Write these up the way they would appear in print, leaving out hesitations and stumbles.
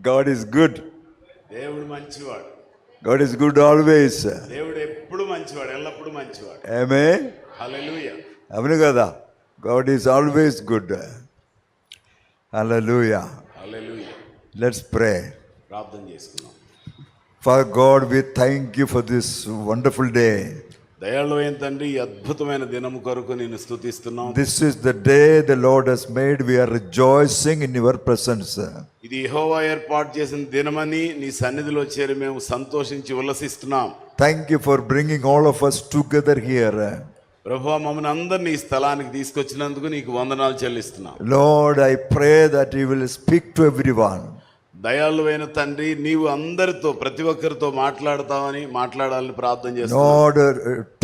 God is good. దేవుడు మంచివాడు. God is good always. దేవుడు ఎప్పుడు మంచివాడు, ఎల్లప్పుడూ మంచివాడు. Amen. హల్లెలూయా. అవును కదా, God is always good. Hallelujah. Hallelujah. Let's pray. ప్రార్థన చేసుకుందాం. Father God, we thank you for this wonderful day. దయాళువైన తండ్రి, ఈ అద్భుతమైన దినము కొరకు నిన్ను స్తుతిస్తున్నాం. This is the day the Lord has made. We are rejoicing in your presence. ఇది యెహోవా ఏర్పాటు చేసిన దినమని నీ సన్నిధిలో చేరి మేము సంతోషించి ఉల్లసిస్తున్నాం. Thank you for bringing all of us together here. ప్రభువా, మమ్మల్ని అందరినీ ఈ స్థలానికి తీసుకొచ్చినందుకు నీకు వందనాలు చెల్లిస్తున్నాం. Lord, I pray that you will speak to everyone. దయాళువైన తండ్రి, నీవు అందరితో, ప్రతి ఒక్కరితో మాట్లాడాలని ప్రార్థన చేస్తున్నాం. Lord,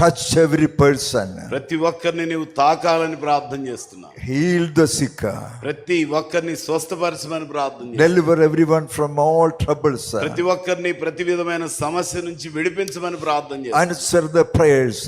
touch every person. ప్రతి ఒక్కరిని నీవు తాకాలని ప్రార్థన చేస్తున్నాం. Heal the sick. ప్రతి ఒక్కరిని స్వస్థపరచమని ప్రార్థన చేస్తున్నాం. Deliver everyone from all troubles. ప్రతి ఒక్కరిని ప్రతి విధమైన సమస్య నుంచి విడిపించమని ప్రార్థన చేస్తున్నాం. Answer the prayers.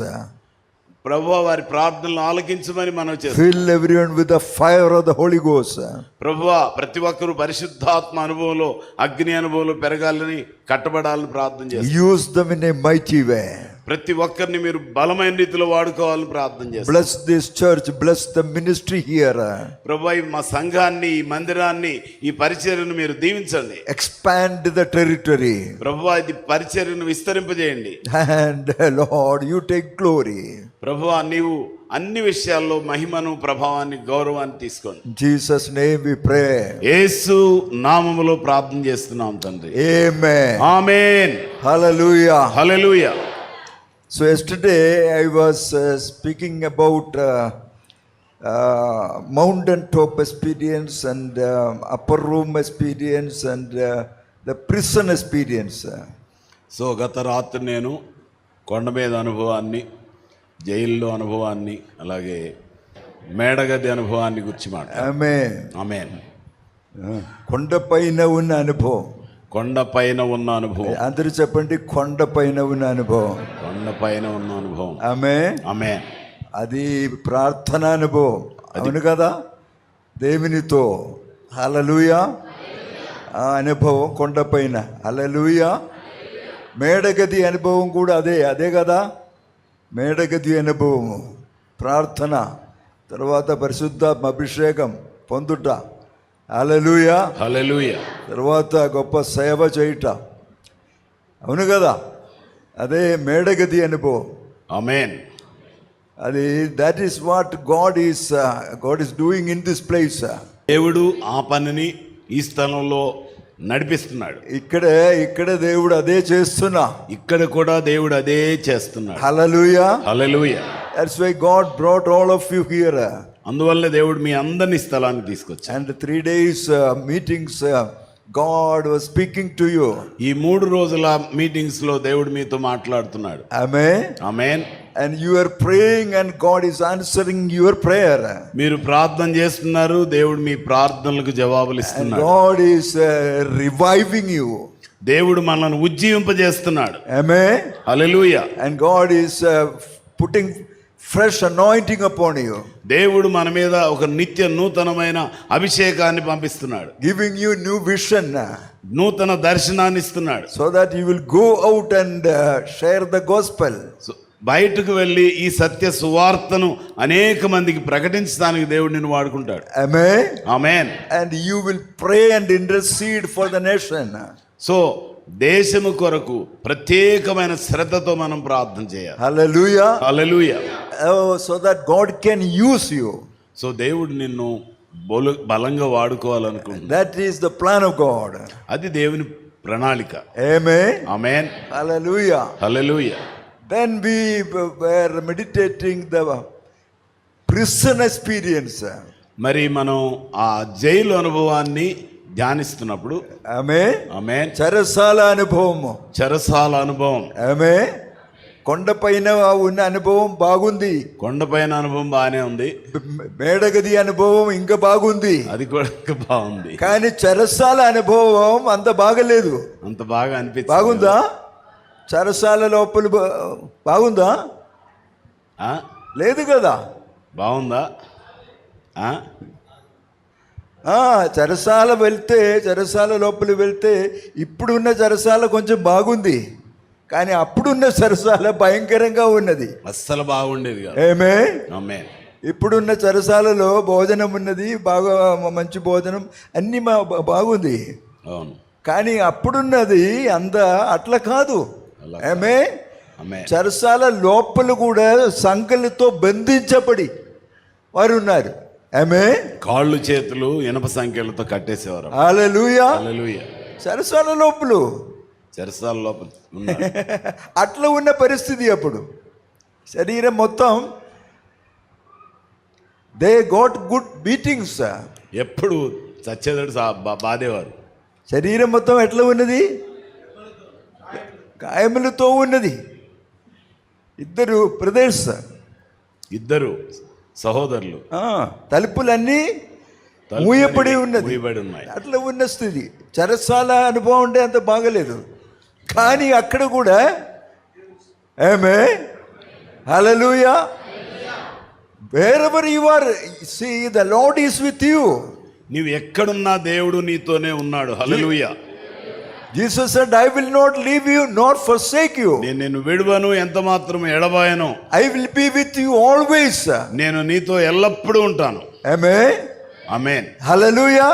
ప్రభువా, వారి ప్రార్థనలు ఆలకించమని మనం చేస్తాం. Fill everyone with the fire of the Holy Ghost. ప్రభువా, ప్రతి ఒక్కరు పరిశుద్ధాత్మ అనుభవంలో, అగ్ని అనుభవంలో పెరగాలని, కట్టబడాలని ప్రార్థన చేస్తాం. Use them in a mighty way. ప్రతి ఒక్కరిని మీరు బలమైన రీతిలో వాడుకోవాలని ప్రార్థన చేస్తాం. Bless this church, bless the ministry here. ప్రభువా, మా సంఘాన్ని, ఈ మందిరాన్ని, ఈ పరిచర్యను మీరు దీవించండి. Expand the territory. ప్రభువా, ఇది పరిచర్యను విస్తరింపజేయండి. And Lord, you take glory. ప్రభువా, నీవు అన్ని విషయాల్లో మహిమను, ప్రభావాన్ని, గౌరవాన్ని తీసుకోండి. In Jesus' name we pray. యేసు నామములో ప్రార్థన చేస్తున్నాం తండ్రి. Amen. Amen. Hallelujah. Hallelujah. So yesterday I was speaking about mountain top experience and upper room experience and the prison experience. So గత రాత్రి నేను కొండ మీద అనుభవాన్ని, జైల్లో అనుభవాన్ని, అలాగే మేడగది అనుభవాన్ని గురించి Amen. ఆమేన్. కొండపైన ఉన్న అనుభవం. కొండపైన ఉన్న అనుభవం. అందరూ చెప్పండి, కొండపైన ఉన్న అనుభవం. కొండపైన ఉన్న అనుభవం. ఆమేన్. ఆమేన్. అది ప్రార్థన అనుభవం. అవును కదా, దేవునితో. హల్లెలూయా. ఆ అనుభవం కొండపైన. హల్లెలూయా. మేడగది అనుభవం కూడా అదే కదా. మేడగది అనుభవము, ప్రార్థన, తర్వాత పరిశుద్ధాత్మ అభిషేకం పొందుట. హల్లెలూయా. హల్లెలూయా. తర్వాత గొప్ప సేవ చేయుట. అవును కదా, అదే మేడగది అనుభవం. ఆమేన్. అది that is what God is doing in this place. దేవుడు ఆ పనిని ఈ స్థలంలో నడిపిస్తున్నాడు. ఇక్కడ దేవుడు అదే చేస్తున్నా. ఇక్కడ కూడా దేవుడు అదే చేస్తున్నాడు. హల్లెలూయా. హల్లెలూయా. That's why God brought all of you here. అందువల్ల దేవుడు మీ అందరిని స్థలానికి తీసుకొచ్చాడు. And 3 days meetings God was speaking to you. ఈ 3 రోజుల మీటింగ్స్ లో దేవుడు మీతో మాట్లాడుతున్నాడు. Amen. Amen. And you are praying and God is answering your prayer. మీరు ప్రార్థన చేస్తున్నారు, దేవుడు మీ ప్రార్థనలకు జవాబులు And ఇస్తున్నాడు. God is reviving you. దేవుడు మనల్ని ఉజ్జీవింపజేస్తున్నాడు. Amen. Hallelujah. And God is putting fresh anointing upon you. దేవుడు మన మీద ఒక నిత్య నూతనమైన అభిషేకాన్ని పంపిస్తున్నాడు. Giving you new vision. నూతన దర్శనాన్ని ఇస్తున్నాడు. So that you will go out and share the gospel. బయటకు వెళ్ళి ఈ సత్య సువార్తను అనేక మందికి ప్రకటించడానికి దేవుడు నిన్ను వాడుకుంటాడు. Amen. Amen. And you will pray and intercede for the nation. So దేశము కొరకు ప్రత్యేకమైన శ్రద్ధతో మనం ప్రార్థన చేయాలి. Hallelujah. Hallelujah. So that God can use you. So దేవుడు నిన్ను బలంగా వాడుకోవాలనుకుంటున్నాడు. That is the plan of God. అది దేవుని ప్రణాళిక. Amen. Amen. Hallelujah. Hallelujah. Then we were meditating the prison experience. మరి మనం ఆ జైలు అనుభవాన్ని ధ్యానిస్తున్నప్పుడు, ఆమేన్, ఆమేన్, చెరసాల అనుభవము, చెరసాల అనుభవం, ఆమేన్, కొండపైన ఉన్న అనుభవం బాగుంది, కొండపైన అనుభవం బాగానే ఉంది, మేడగది అనుభవం ఇంకా బాగుంది, అది కూడా బాగుంది, కానీ చెరసాల అనుభవం అంత బాగలేదు. అంత బాగా అనిపించింది. బాగుందా? చెరసాల లోపల బాగుందా? లేదు కదా. బాగుందా? చెరసాల వెళ్తే, చెరసాల లోపలి వెళ్తే ఇప్పుడున్న చెరసాల కొంచెం బాగుంది, కానీ అప్పుడున్న చెరసాల భయంకరంగా ఉన్నది. అస్సలు బాగుండేది కాదు. ఏమే ఆమేన్. ఇప్పుడున్న చెరసాలలో భోజనం ఉన్నది, బాగా మంచి భోజనం అన్నీ బాగుంది. అవును. కానీ అప్పుడున్నది అట్లా కాదు. ఏమే ఆమేన్. చెరసాల లోపల కూడా సంకెళ్ళతో బంధించబడి వారు ఉన్నారు. ఆమె కాళ్ళు చేతులు ఇనప సంఖ్యలతో కట్టేసేవారు. హల్లెలూయా. హల్లెలూయా. చెరసాల లోపల చెరసాల లోపల ఉన్నారు. అట్లా ఉన్న పరిస్థితి అప్పుడు. శరీరం మొత్తం దే గోట్ గుడ్ బీటింగ్స్. ఎప్పుడు చచ్చేదడు బాధేవారు. శరీరం మొత్తం ఎట్లా ఉన్నది? గాయములతో ఉన్నది. ఇద్దరు బ్రదర్స్, ఇద్దరు సహోదరులు, తలుపులన్నీ మూయబడి ఉన్నది. ఉన్నాయి. అట్లా ఉన్న స్థితి. చెరసాల అనుభవం ఉంటే అంత బాగలేదు, కానీ అక్కడ కూడా ఆమె హల్లెలూయా. wherever you are, see the Lord is with you. నీవు ఎక్కడున్నా దేవుడు నీతోనే ఉన్నాడు. హల్లెలూయా. Jesus said, I will not leave you nor forsake you. నేను నిన్ను విడువను, ఎంత మాత్రం ఎడబాయను. I will be with you always. నేను నీతో ఎల్లప్పుడూ ఉంటాను. Amen. Amen. Hallelujah.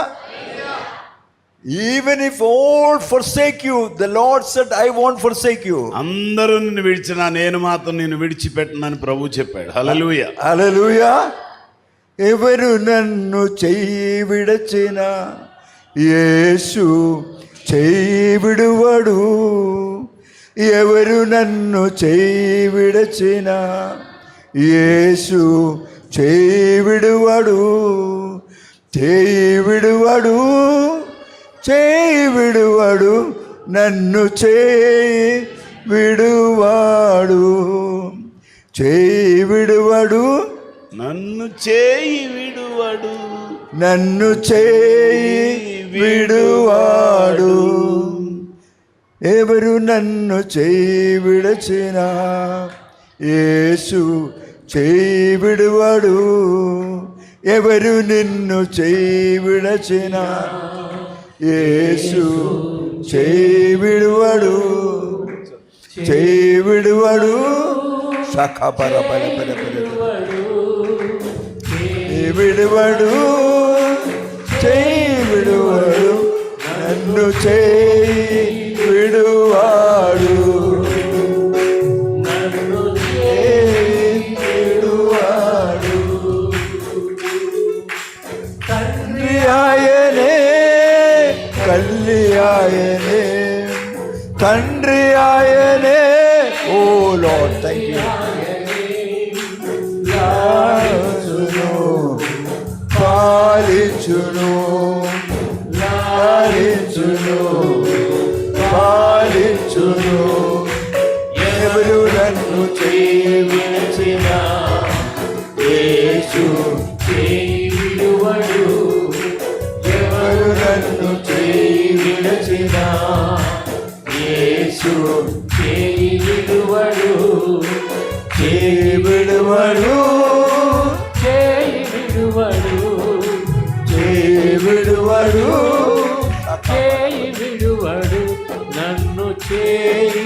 Even if all forsake you, the Lord said, I won't forsake you. అందరూ నిన్ను విడిచినా నేను మాత్రం నిన్ను విడిచిపెట్టనని ప్రభువు చెప్పాడు. హల్లెలూయా. Hallelujah. ఎవరు నన్ను చెయ్యి విడచినా యేసు చెయ్యి విడువడు. ఎవరు నన్ను చెయ్యి విడచినా యేసు చెయ్యి విడువడు. చెయ్యి విడువడు, చెయ్యి విడువడు, నన్ను చెయ్యి విడువాడు. చెయ్యి విడువడు, నన్ను చేయి విడువడు, నన్ను చేయి విడువాడు. ఎవరు నన్ను చేయి విడచినా యేసు చేయి విడువాడు. ఎవరు నిన్ను చేయి విడచినా యేసు చేయి విడువాడు. చేయి విడువాడు. సఖపర పర పర పర విడువడు, చేయి విడువడు, నన్ను చేయి విడువాడు. నన్ను చేయి విడువాడు. తండ్రి ఆయనే, కల్లి ఆయనే, తండ్రి ఆయనే. ఓ లార్డ్, థాంక్ యూ. పాలించును, లాలించును, పాలించును. ఎవరు నన్ను చేయి విడచినా యేసు చేయి విడువడు. ఎవరు నన్ను చేయి విడచినా యేసు చేయి విడువడు. చేయి విడువడు, చేయి విడువడు, చేయి విడువడు, చేయి విడువడు, నన్ను చేయి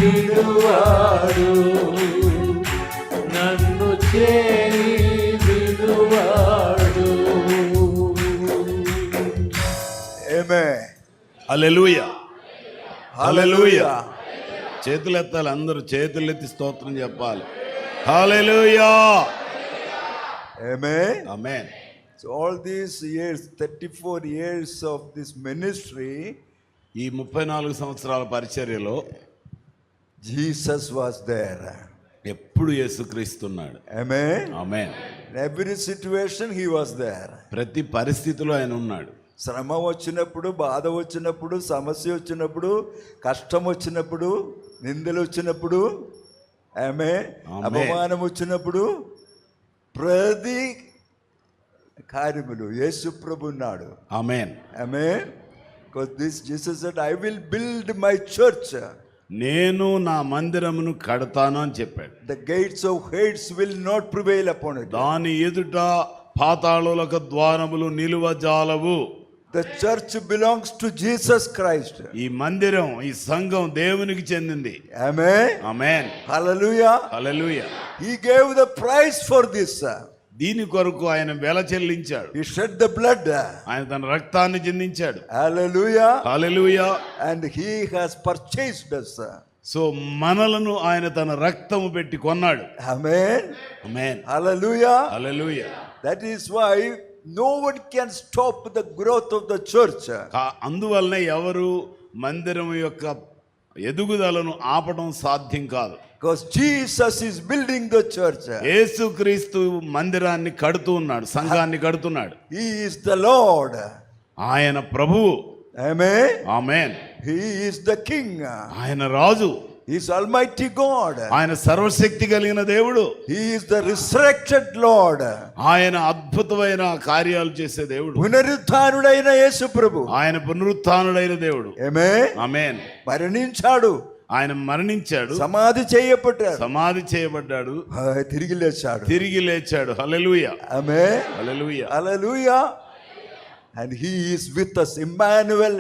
విడువాడు. నన్ను చేయి విడువాడు. ఆమేన్. హల్లెలూయా. హల్లెలూయా. చేతులు ఎత్తాలి, అందరూ చేతులు ఎత్తి స్తోత్రం చెప్పాలి. హల్లెలూయా. Amen. Amen. So all these years, 34 years of this ministry, ఈ 34 సంవత్సరాల పరిచర్యలో Jesus was there. ఎప్పుడు యేసుక్రీస్తున్నాడు. Amen. Amen. In every situation he was there. ప్రతి పరిస్థితిలో ఆయన ఉన్నాడు. శ్రమ వచ్చినప్పుడు, బాధ వచ్చినప్పుడు, సమస్య వచ్చినప్పుడు, కష్టం వచ్చినప్పుడు, నిందలు వచ్చినప్పుడు, ఆమేన్, అపమానం వచ్చినప్పుడు, ప్రతి కార్యములు యేసు ప్రభు ఉన్నాడు. ఆమేన్. ఆమేన్. Because this Jesus said, I will build my church. నేను నా మందిరమును కడతాను అని చెప్పాడు. The gates of Hades will not prevail upon it. దాని ఎదుట పాతాళులకు ద్వారములు నిలువజాలవు. The church belongs to Jesus Christ. ఈ మందిరం, ఈ సంఘం దేవునికి చెందింది. Amen. Amen. Hallelujah. Hallelujah. He gave the price for this. దీని కొరకు ఆయన వెల చెల్లించాడు. He shed the blood. ఆయన తన రక్తాన్ని చిందించాడు. Hallelujah. Hallelujah. And he has purchased us. So మనలను ఆయన తన రక్తము పెట్టి కొన్నాడు. Amen. Amen. Hallelujah. Hallelujah. That is why no one can stop the growth of the church. అందువలన ఎవరు మందిరం యొక్క ఎదుగుదలను ఆపడం సాధ్యం కాదు. Because Jesus is building the church. యేసుక్రీస్తు మందిరాన్ని కడుతూ ఉన్నాడు, సంఘాన్ని కడుతున్నాడు. He is the Lord. ఆయన ప్రభువు. Amen. Amen. He is the King. ఆయన రాజు. He is Almighty God. ఆయన సర్వశక్తి కలిగిన దేవుడు. He is the resurrected Lord. ఆయన అద్భుతమైన కార్యాలు చేసే దేవుడు. పునరుత్థానుడైన యేసు ప్రభు. ఆయన పునరుత్థానుడైన దేవుడు. Amen. ఆమేన్. మరణించాడు, ఆయన మరణించాడు, సమాధి చేయబడ్డాడు, సమాధి చేయబడ్డాడు, తిరిగి లేచాడు. తిరిగి లేచాడు. హల్లెలూయా. Amen. Hallelujah. Hallelujah. And he is with us. Emmanuel,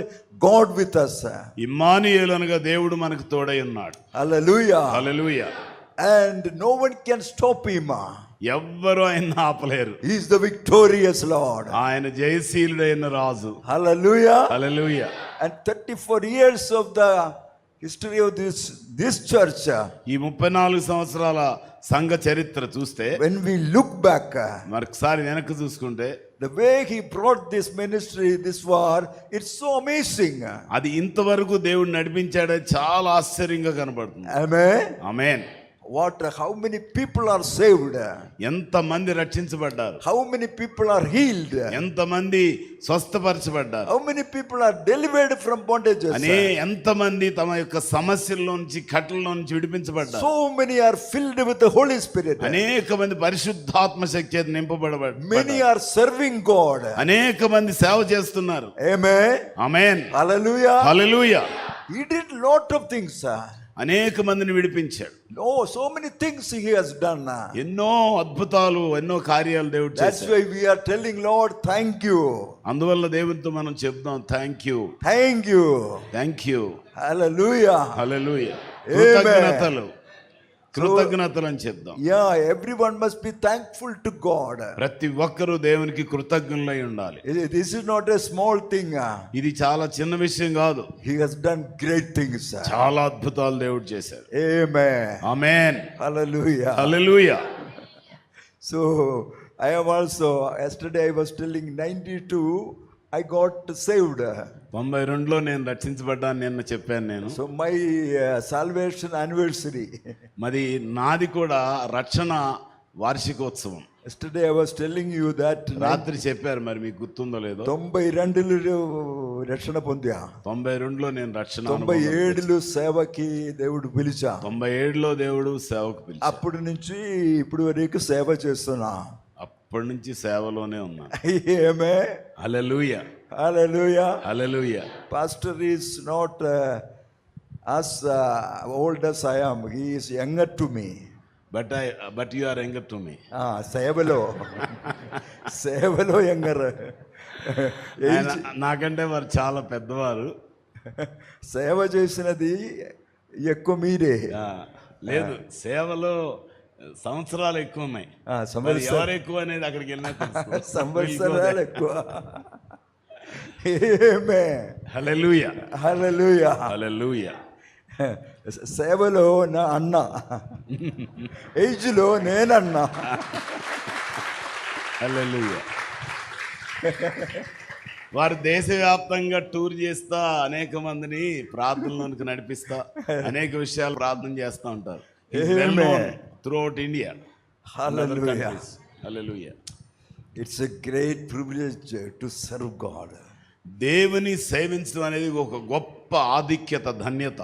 God with us. Immanuel అనగా దేవుడు మనకు తోడై ఉన్నాడు. Hallelujah. Hallelujah. And no one can stop him. ఎవ్వరు ఆయన ఆపలేరు. He is the victorious Lord. ఆయన జయశీలుడైన రాజు. Hallelujah. Hallelujah. And 34 years of the history of this church. ఈ 34 సంవత్సరాల సంఘ చరిత్ర చూస్తే, When we look back, మరొకసారి వెనక్కి చూసుకుంటే, the way he brought this ministry, this war, it's so amazing. అది ఇంతవరకు దేవుడు నడిపించాడే చాలా ఆశ్చర్యంగా కనబడుతుంది. Amen. Amen. How many people are saved? ఎంత మంది రక్షించబడ్డారు, How many people are healed? ఎంత మంది స్వస్థపరచబడ్డారు, How many people are delivered from bondages? ఎంత మంది తమ యొక్క సమస్యల్లో నుంచి, కట్టల్లో నుంచి విడిపించబడ్డారు. So many are filled with the Holy Spirit. అనేక మంది పరిశుద్ధాత్మ శక్తి చేత నింపబడబడ్డారు. Many are serving God. అనేక మంది సేవ చేస్తున్నారు. Amen. Amen. Hallelujah. Hallelujah. He did lot of things. అనేక మందిని విడిపించాడు. Oh, so many things he has done. ఎన్నో అద్భుతాలు, ఎన్నో కార్యాలు దేవుడు That's చేశాడు. why we are telling Lord, thank you. అందువల్ల దేవునితో మనం చెప్దాం, thank you, Thank you. Thank you. Hallelujah. Hallelujah. Amen. కృతజ్ఞతలు, కృతజ్ఞతలు అని చెప్దాం. Yeah, everyone must be thankful to God. ప్రతి ఒక్కరూ దేవునికి కృతజ్ఞులై ఉండాలి. This is not a small thing. ఇది చాలా చిన్న విషయం కాదు. He has done great things. చాలా అద్భుతాలు దేవుడు చేశారు. Amen. Amen. Hallelujah. Hallelujah. So I am also, yesterday I was telling 92, I got saved. 92లో నేను రక్షించబడ్డాను నిన్న చెప్పాను నేను. So my salvation anniversary. మరి నాది కూడా రక్షణ వార్షికోత్సవం. Yesterday I was telling you that రాత్రి చెప్పారు, మరి మీకు గుర్తుందో లేదో. 92 రక్షణ పొందా. 92లో నేను రక్షణ 97 సేవకి దేవుడు పిలిచా. 97లో దేవుడు సేవకు పిలిచాడు. అప్పటి నుంచి ఇప్పుడు వరకు సేవ చేస్తున్నా. అప్పటి నుంచి సేవలోనే ఉన్నా. Amen. Hallelujah. Hallelujah. Hallelujah. Pastor is not as old as I am. He is younger to me. But you are younger to me. సేవలో యంగర్. నాకంటే వారు చాలా పెద్దవారు. సేవ చేసినది ఎక్కువ మీరే. లేదు, సేవలో సంవత్సరాలు ఎక్కువ ఉన్నాయి. ఎవరు ఎక్కువ అనేది అక్కడికి వెళ్ళినా సంవత్సరాలు ఎక్కువ. హల్లెలూయా. హల్లెలూయా. హల్లెలూయా. సేవలో నా అన్న, ఏజ్లో నేనన్నా. హల్లెలూయా. వారు దేశవ్యాప్తంగా టూర్ చేస్తా, అనేక మందిని ప్రార్థనలోనికి నడిపిస్తా, అనేక విషయాలు ప్రార్థన చేస్తూ ఉంటారు. Throughout India. Hallelujah. Hallelujah. It's a great privilege to serve God. దేవుని సేవించడం అనేది ఒక గొప్ప ఆధిక్యత, ధన్యత.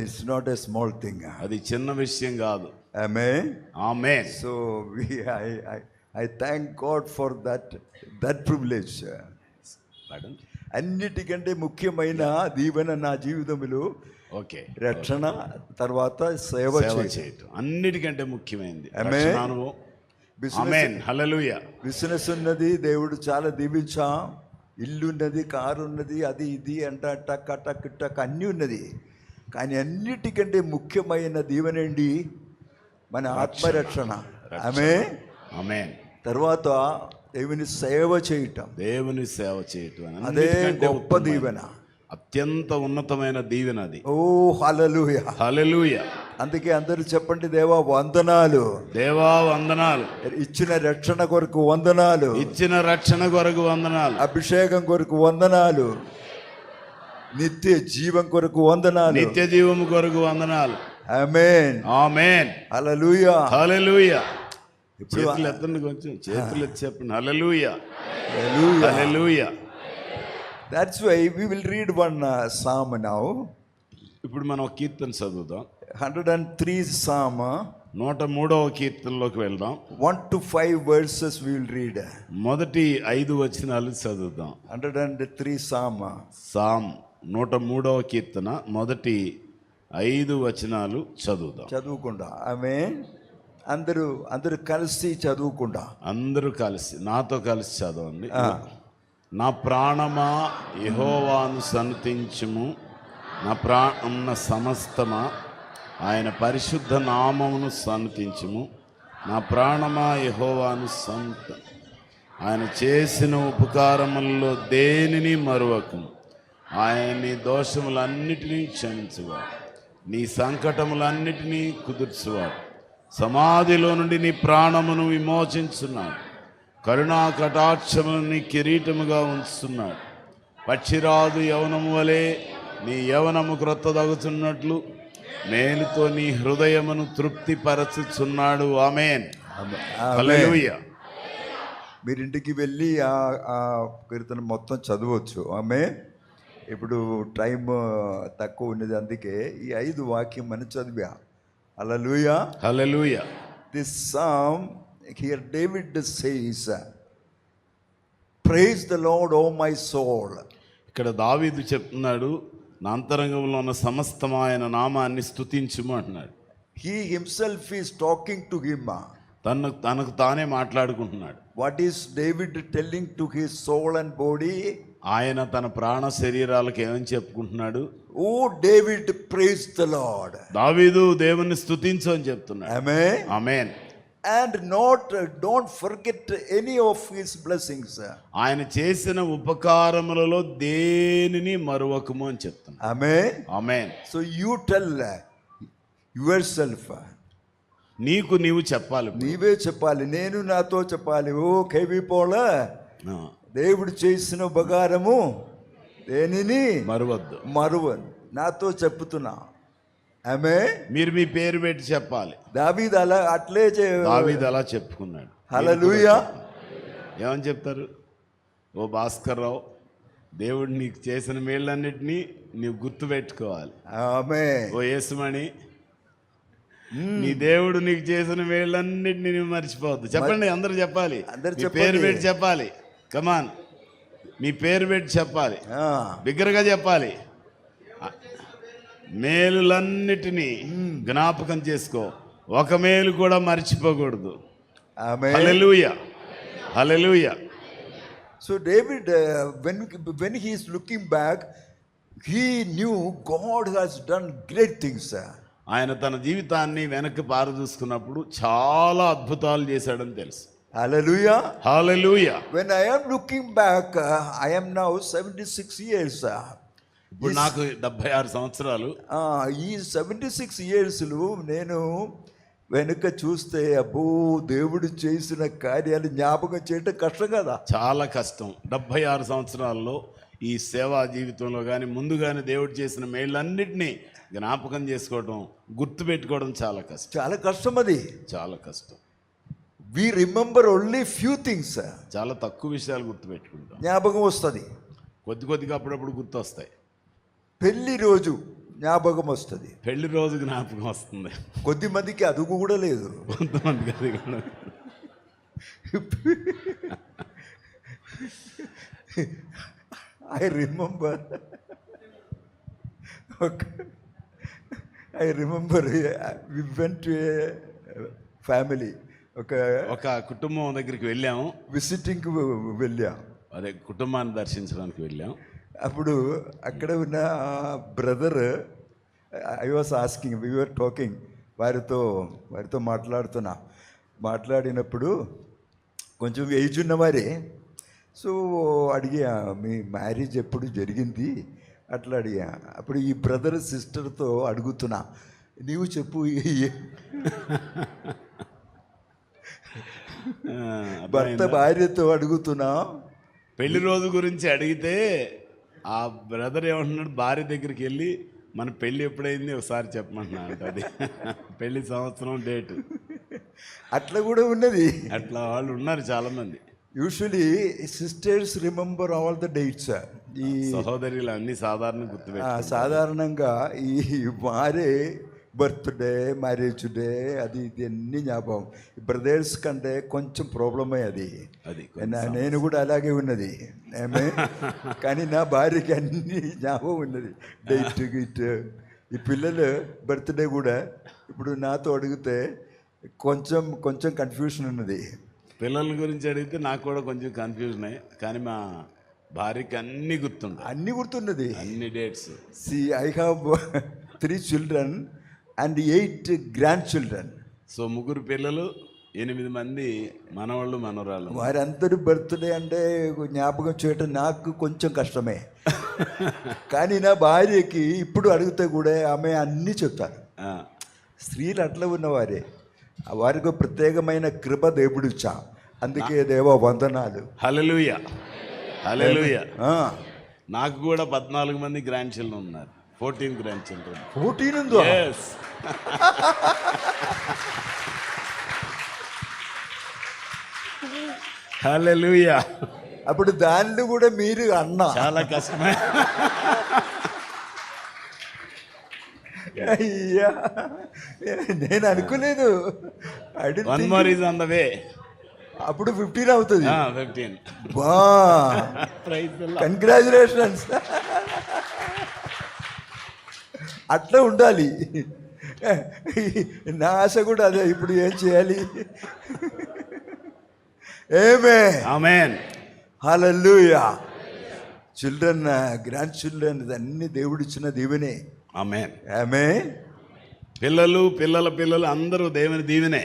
It's not a small thing. అది చిన్న విషయం కాదు. Amen. Amen. So I thank God for that privilege. అన్నిటికంటే ముఖ్యమైన దీవెన నా జీవితంలో ఓకే రక్షణ, తర్వాత సేవ చేయటం అన్నిటికంటే ముఖ్యమైనది. అనుభవం, ఆమేన్ హల్లెలూయా. బిజినెస్ ఉన్నది, దేవుడు చాలా దీవించాం. ఇల్లు ఉన్నది, కారు ఉన్నది, అది ఇది అంట టక్ టక్ టక్ అన్నీ ఉన్నది. కానీ అన్నిటికంటే ముఖ్యమైన దీవెనండి మన ఆత్మరక్షణ. ఆమేన్. తర్వాత దేవుని సేవ చేయటం, దేవుని సేవ చేయటం అదే అన్నిటికంటే గొప్ప దీవెన, అత్యంత ఉన్నతమైన దీవెన అది. ఓ హల్లెలూయా. హల్లెలూయా. అందుకే అందరూ చెప్పండి, దేవా వందనాలు, దేవా వందనాలు, ఇచ్చిన రక్షణ కొరకు వందనాలు, ఇచ్చిన రక్షణ కొరకు వందనాలు, అభిషేకం కొరకు వందనాలు, నిత్య జీవం కొరకు వందనాలు, నిత్య జీవము కొరకు వందనాలు. ఆమేన్ ఆమేన్ హల్లెలూయా. హల్లెలూయా. చేతులు ఎత్తండి, కొంచెం చేతులు ఎత్తి చెప్పండి హల్లెలూయా hallelujah. Hallelujah. That's why we will read one psalm now. ఇప్పుడు మనం ఒక కీర్తన చదువుదాం. 103 Psalm, 103వ కీర్తనలోకి వెళ్దాం. 1 to 5 verses we will read. మొదటి 5 వచనాలు చదువుదాం. 103 Psalm. సామ్ 103వ కీర్తన మొదటి 5 వచనాలు చదువుదాం. చదువుకుండా ఆమేన్. అందరూ కలిసి చదువుకుండా, అందరూ కలిసి నాతో కలిసి చదవండి. నా ప్రాణమా యెహోవాను సన్నుతించుము, నా ప్రాణమున్న సమస్తమా ఆయన పరిశుద్ధ నామమును సన్నుతించుము. నా ప్రాణమా యెహోవాను ఆయన చేసిన ఉపకారములలో దేనిని మరువకుము. ఆయన నీ దోషములన్నిటినీ క్షమించువాడు, నీ సంకటములన్నిటినీ కుదుర్చువాడు. సమాధిలో నుండి నీ ప్రాణమును విమోచించున్నాడు, కరుణా కటాక్షములను నీ కిరీటముగా ఉంచుతున్నాడు. పక్షిరాజు యవనము వలె నీ యవనము క్రొత్తదగుతున్నట్లు మేలుతో నీ హృదయమును తృప్తిపరచుచున్నాడు. ఆమేన్ హల్లెలూయా. మీరు ఇంటికి వెళ్ళి ఆ కీర్తన మొత్తం చదవచ్చు. ఆమేన్. ఇప్పుడు టైం తక్కువ ఉన్నది, అందుకే ఈ 5 వాక్యం మనం చదివా. హల్లెలూయా. హల్లెలూయా. This psalm here David says, praise the Lord, O my soul. ఇక్కడ దావీదు చెప్తున్నాడు, నా అంతరంగంలో ఉన్న సమస్తమైన నామాన్ని స్తుతించుము అంటున్నాడు. He himself is talking to him. తనకు తానే మాట్లాడుకుంటున్నాడు. What is David telling to his soul and body? ఆయన తన ప్రాణ శరీరాలకు ఏమని చెప్పుకుంటున్నాడు? ఓ డేవిడ్, ప్రైజ్ ద లార్డ్. దావీదు దేవుని స్తుతించు అని చెప్తున్నాడు. ఆమేన్. ఆమేన్. And don't forget any of his blessings. ఆయన చేసిన ఉపకారములలో దేనిని మరువకము అని చెప్తున్నాడు. ఆమేన్. ఆమేన్. So you tell yourself. నీకు నీవు చెప్పాలి, నీవే చెప్పాలి, నేను నాతో చెప్పాలి. ఓ కేవీ పోల, దేవుడు చేసిన ఉపకారము దేనిని మరువను నాతో చెప్పుతున్నా. ఆమేన్. మీరు మీ పేరు పెట్టి చెప్పాలి. దావీదు అలా చెప్పుకున్నాడు. హల్లెలూయా. ఏమని చెప్తారు? ఓ భాస్కర్ రావు, దేవుడు నీకు చేసిన మేళ్ళన్నిటినీ నీవు గుర్తు పెట్టుకోవాలి. ఆమేన్. ఓ యేసుమణి, నీ దేవుడు నీకు చేసిన మేళ్ళన్నిటినీ నువ్వు మర్చిపోవద్దు. చెప్పండి, అందరూ చెప్పాలి. పేరు పెట్టి చెప్పాలి. కమాన్, మీ పేరు పెట్టి చెప్పాలి, బిగ్గరగా చెప్పాలి. మేలులన్నిటినీ జ్ఞాపకం చేసుకో, ఒక మేలు కూడా మర్చిపోకూడదు. హల్లెలూయా. హల్లెలూయా. So David, when he is looking back, he knew God has done great things. ఆయన తన జీవితాన్ని వెనక్కి పారదూసుకున్నప్పుడు చాలా అద్భుతాలు చేశాడని తెలుసు. Hallelujah. Hallelujah. When I am looking back, I am now 76 years. ఇప్పుడు నాకు 76 సంవత్సరాలు. ఈ 76 yearsలో నేను వెనుక చూస్తే, అబ్బో, దేవుడు చేసిన కార్యాలు జ్ఞాపకం చేయటం కష్టం కదా. చాలా కష్టం. 76 సంవత్సరాల్లో ఈ సేవా జీవితంలో కానీ ముందు కానీ దేవుడు చేసిన మేళ్ళన్నిటినీ జ్ఞాపకం చేసుకోవడం, గుర్తు పెట్టుకోవడం చాలా కష్టం. చాలా కష్టం, అది చాలా కష్టం. We remember only few things. చాలా తక్కువ విషయాలు గుర్తు పెట్టుకుంటాం. జ్ఞాపకం వస్తుంది, కొద్దిగా అప్పుడప్పుడు గుర్తు వస్తాయి. పెళ్లి రోజు జ్ఞాపకం వస్తుంది, పెళ్లి రోజు జ్ఞాపకం వస్తుంది. కొద్ది మందికి అది కూడా లేదు. కొంతమందికి అది కూడా. I remember we went to a family. ఒక కుటుంబం దగ్గరికి వెళ్ళాము, విజిటింగ్కి వెళ్ళాం. అదే కుటుంబాన్ని దర్శించడానికి వెళ్ళాం. అప్పుడు అక్కడ ఉన్న brother, I was asking, we were talking, వారితో మాట్లాడినప్పుడు కొంచెం ఏజ్ ఉన్నవారే. సో అడిగా, మీ మ్యారేజ్ ఎప్పుడు జరిగింది అట్లా అడిగా. అప్పుడు ఈ బ్రదర్ సిస్టర్తో అడుగుతున్నా, నీవు చెప్పు, భర్త భార్యతో అడుగుతున్నా. పెళ్లి రోజు గురించి అడిగితే ఆ బ్రదర్ ఏమంటున్నాడు, భార్య దగ్గరికి వెళ్ళి మన పెళ్ళి ఎప్పుడైంది ఒకసారి చెప్పమంటున్నా అంట. అది పెళ్లి సంవత్సరం డేటు అట్లా కూడా ఉన్నది. అట్లా వాళ్ళు ఉన్నారు చాలా మంది. Usually sisters remember all the dates. ఈ సహోదరులు అన్ని సాధారణ గుర్తుపెట్టు. సాధారణంగా ఈ వారే బర్త్డే, మ్యారేజ్ డే, అది ఇది అన్ని జ్ఞాపకం. బ్రదర్స్ కంటే కొంచెం ప్రాబ్లమే అది. నేను కూడా అలాగే ఉన్నది కానీ నా భార్యకి అన్ని జ్ఞాపకం ఉన్నది, డేట్ గిట్. ఈ పిల్లలు బర్త్డే కూడా ఇప్పుడు నాతో అడిగితే కొంచెం కన్ఫ్యూషన్ ఉన్నది. పిల్లల గురించి అడిగితే నాకు కూడా కొంచెం కన్ఫ్యూజన్ అయ్యి, కానీ మా భార్యకి అన్ని గుర్తున్నది, అన్ని dates. I have 3 children and 8 grandchildren. So 3 పిల్లలు, 8 మంది మనవాళ్ళు మనవరాళ్ళు. వారందరూ బర్త్డే అంటే జ్ఞాపకం చేయటం నాకు కొంచెం కష్టమే. కానీ నా భార్యకి ఇప్పుడు అడిగితే కూడా ఆమె అన్నీ చెప్తారు. స్త్రీలు అట్లా ఉన్నవారే, వారికి ప్రత్యేకమైన కృప దేవుడు ఇచ్చా. అందుకే దేవా వందనాలు. హల్లెలూయా, హల్లెలూయా. నాకు కూడా 14 మంది గ్రాండ్ చిల్డ్రన్ ఉన్నారు. 14 గ్రాండ్ చిల్డ్రన్. 14 ఉందో? yes. హల్లెలూయా. అప్పుడు దానిలో కూడా మీరు అన్న చాలా కష్టమే. అయ్యా, నేను అనుకోలేదు. One more is on the way. అప్పుడు 15 అవుతుంది. 15. బా, కంగ్రాచులేషన్స్. అట్లా ఉండాలి. నా ఆశ కూడా అదే. ఇప్పుడు ఏం చేయాలి? ఆమేన్. హల్లెలూయా. చిల్డ్రన్, గ్రాండ్ చిల్డ్రన్, అన్ని దేవుడిచ్చిన దీవెనే. ఆమేన్, ఆమేన్. పిల్లలు, పిల్లల పిల్లలు అందరూ దేవుని దీవెనే.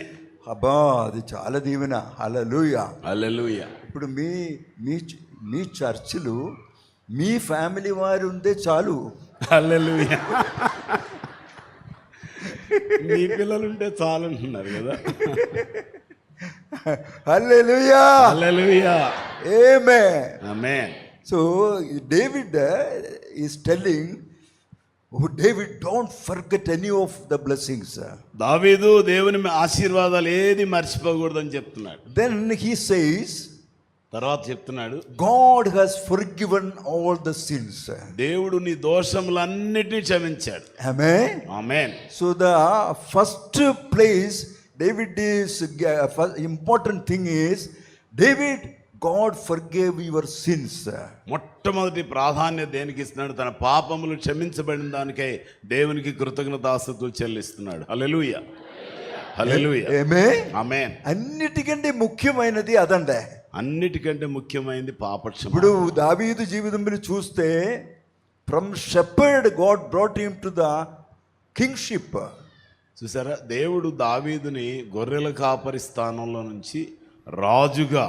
అబ్బా, అది చాలా దీవెన. హల్లెలూయా, హల్లెలూయా. ఇప్పుడు మీ చర్చిలు మీ ఫ్యామిలీ వారు ఉంటే చాలు. హల్లెలూయా. మీ పిల్లలు ఉంటే చాలు అంటున్నారు కదా. Hallelujah, hallelujah. Amen, amen. So David is telling, David, don't forget any of the blessings. దావీదు దేవుని ఆశీర్వాదాలు ఏది మర్చిపోకూడదని చెప్తున్నాడు. Then he says, తర్వాత చెప్తున్నాడు, God has forgiven all the sins. దేవుడు నీ దోషములన్నిటినీ క్షమించాడు. Amen. Amen. So the first place David is important thing is David, God forgave your sins. మొట్టమొదటి ప్రాధాన్యత దేనికి ఇస్తున్నాడు? తన పాపములు క్షమించబడిన దానికై దేవునికి కృతజ్ఞతాస్తుతులు చెల్లిస్తున్నాడు. హల్లెలూయా, హల్లెలూయా. ఆమేన్, ఆమేన్. అన్నిటికంటే ముఖ్యమైనది అదండే. అన్నిటికంటే ముఖ్యమైనది పాపక్షమ. ఇప్పుడు దావీదు జీవితంలో చూస్తే, from shepherd God brought him to the kingship. చూసారా, దేవుడు దావీదుని గొర్రెల కాపరి స్థానంలో నుంచి రాజుగా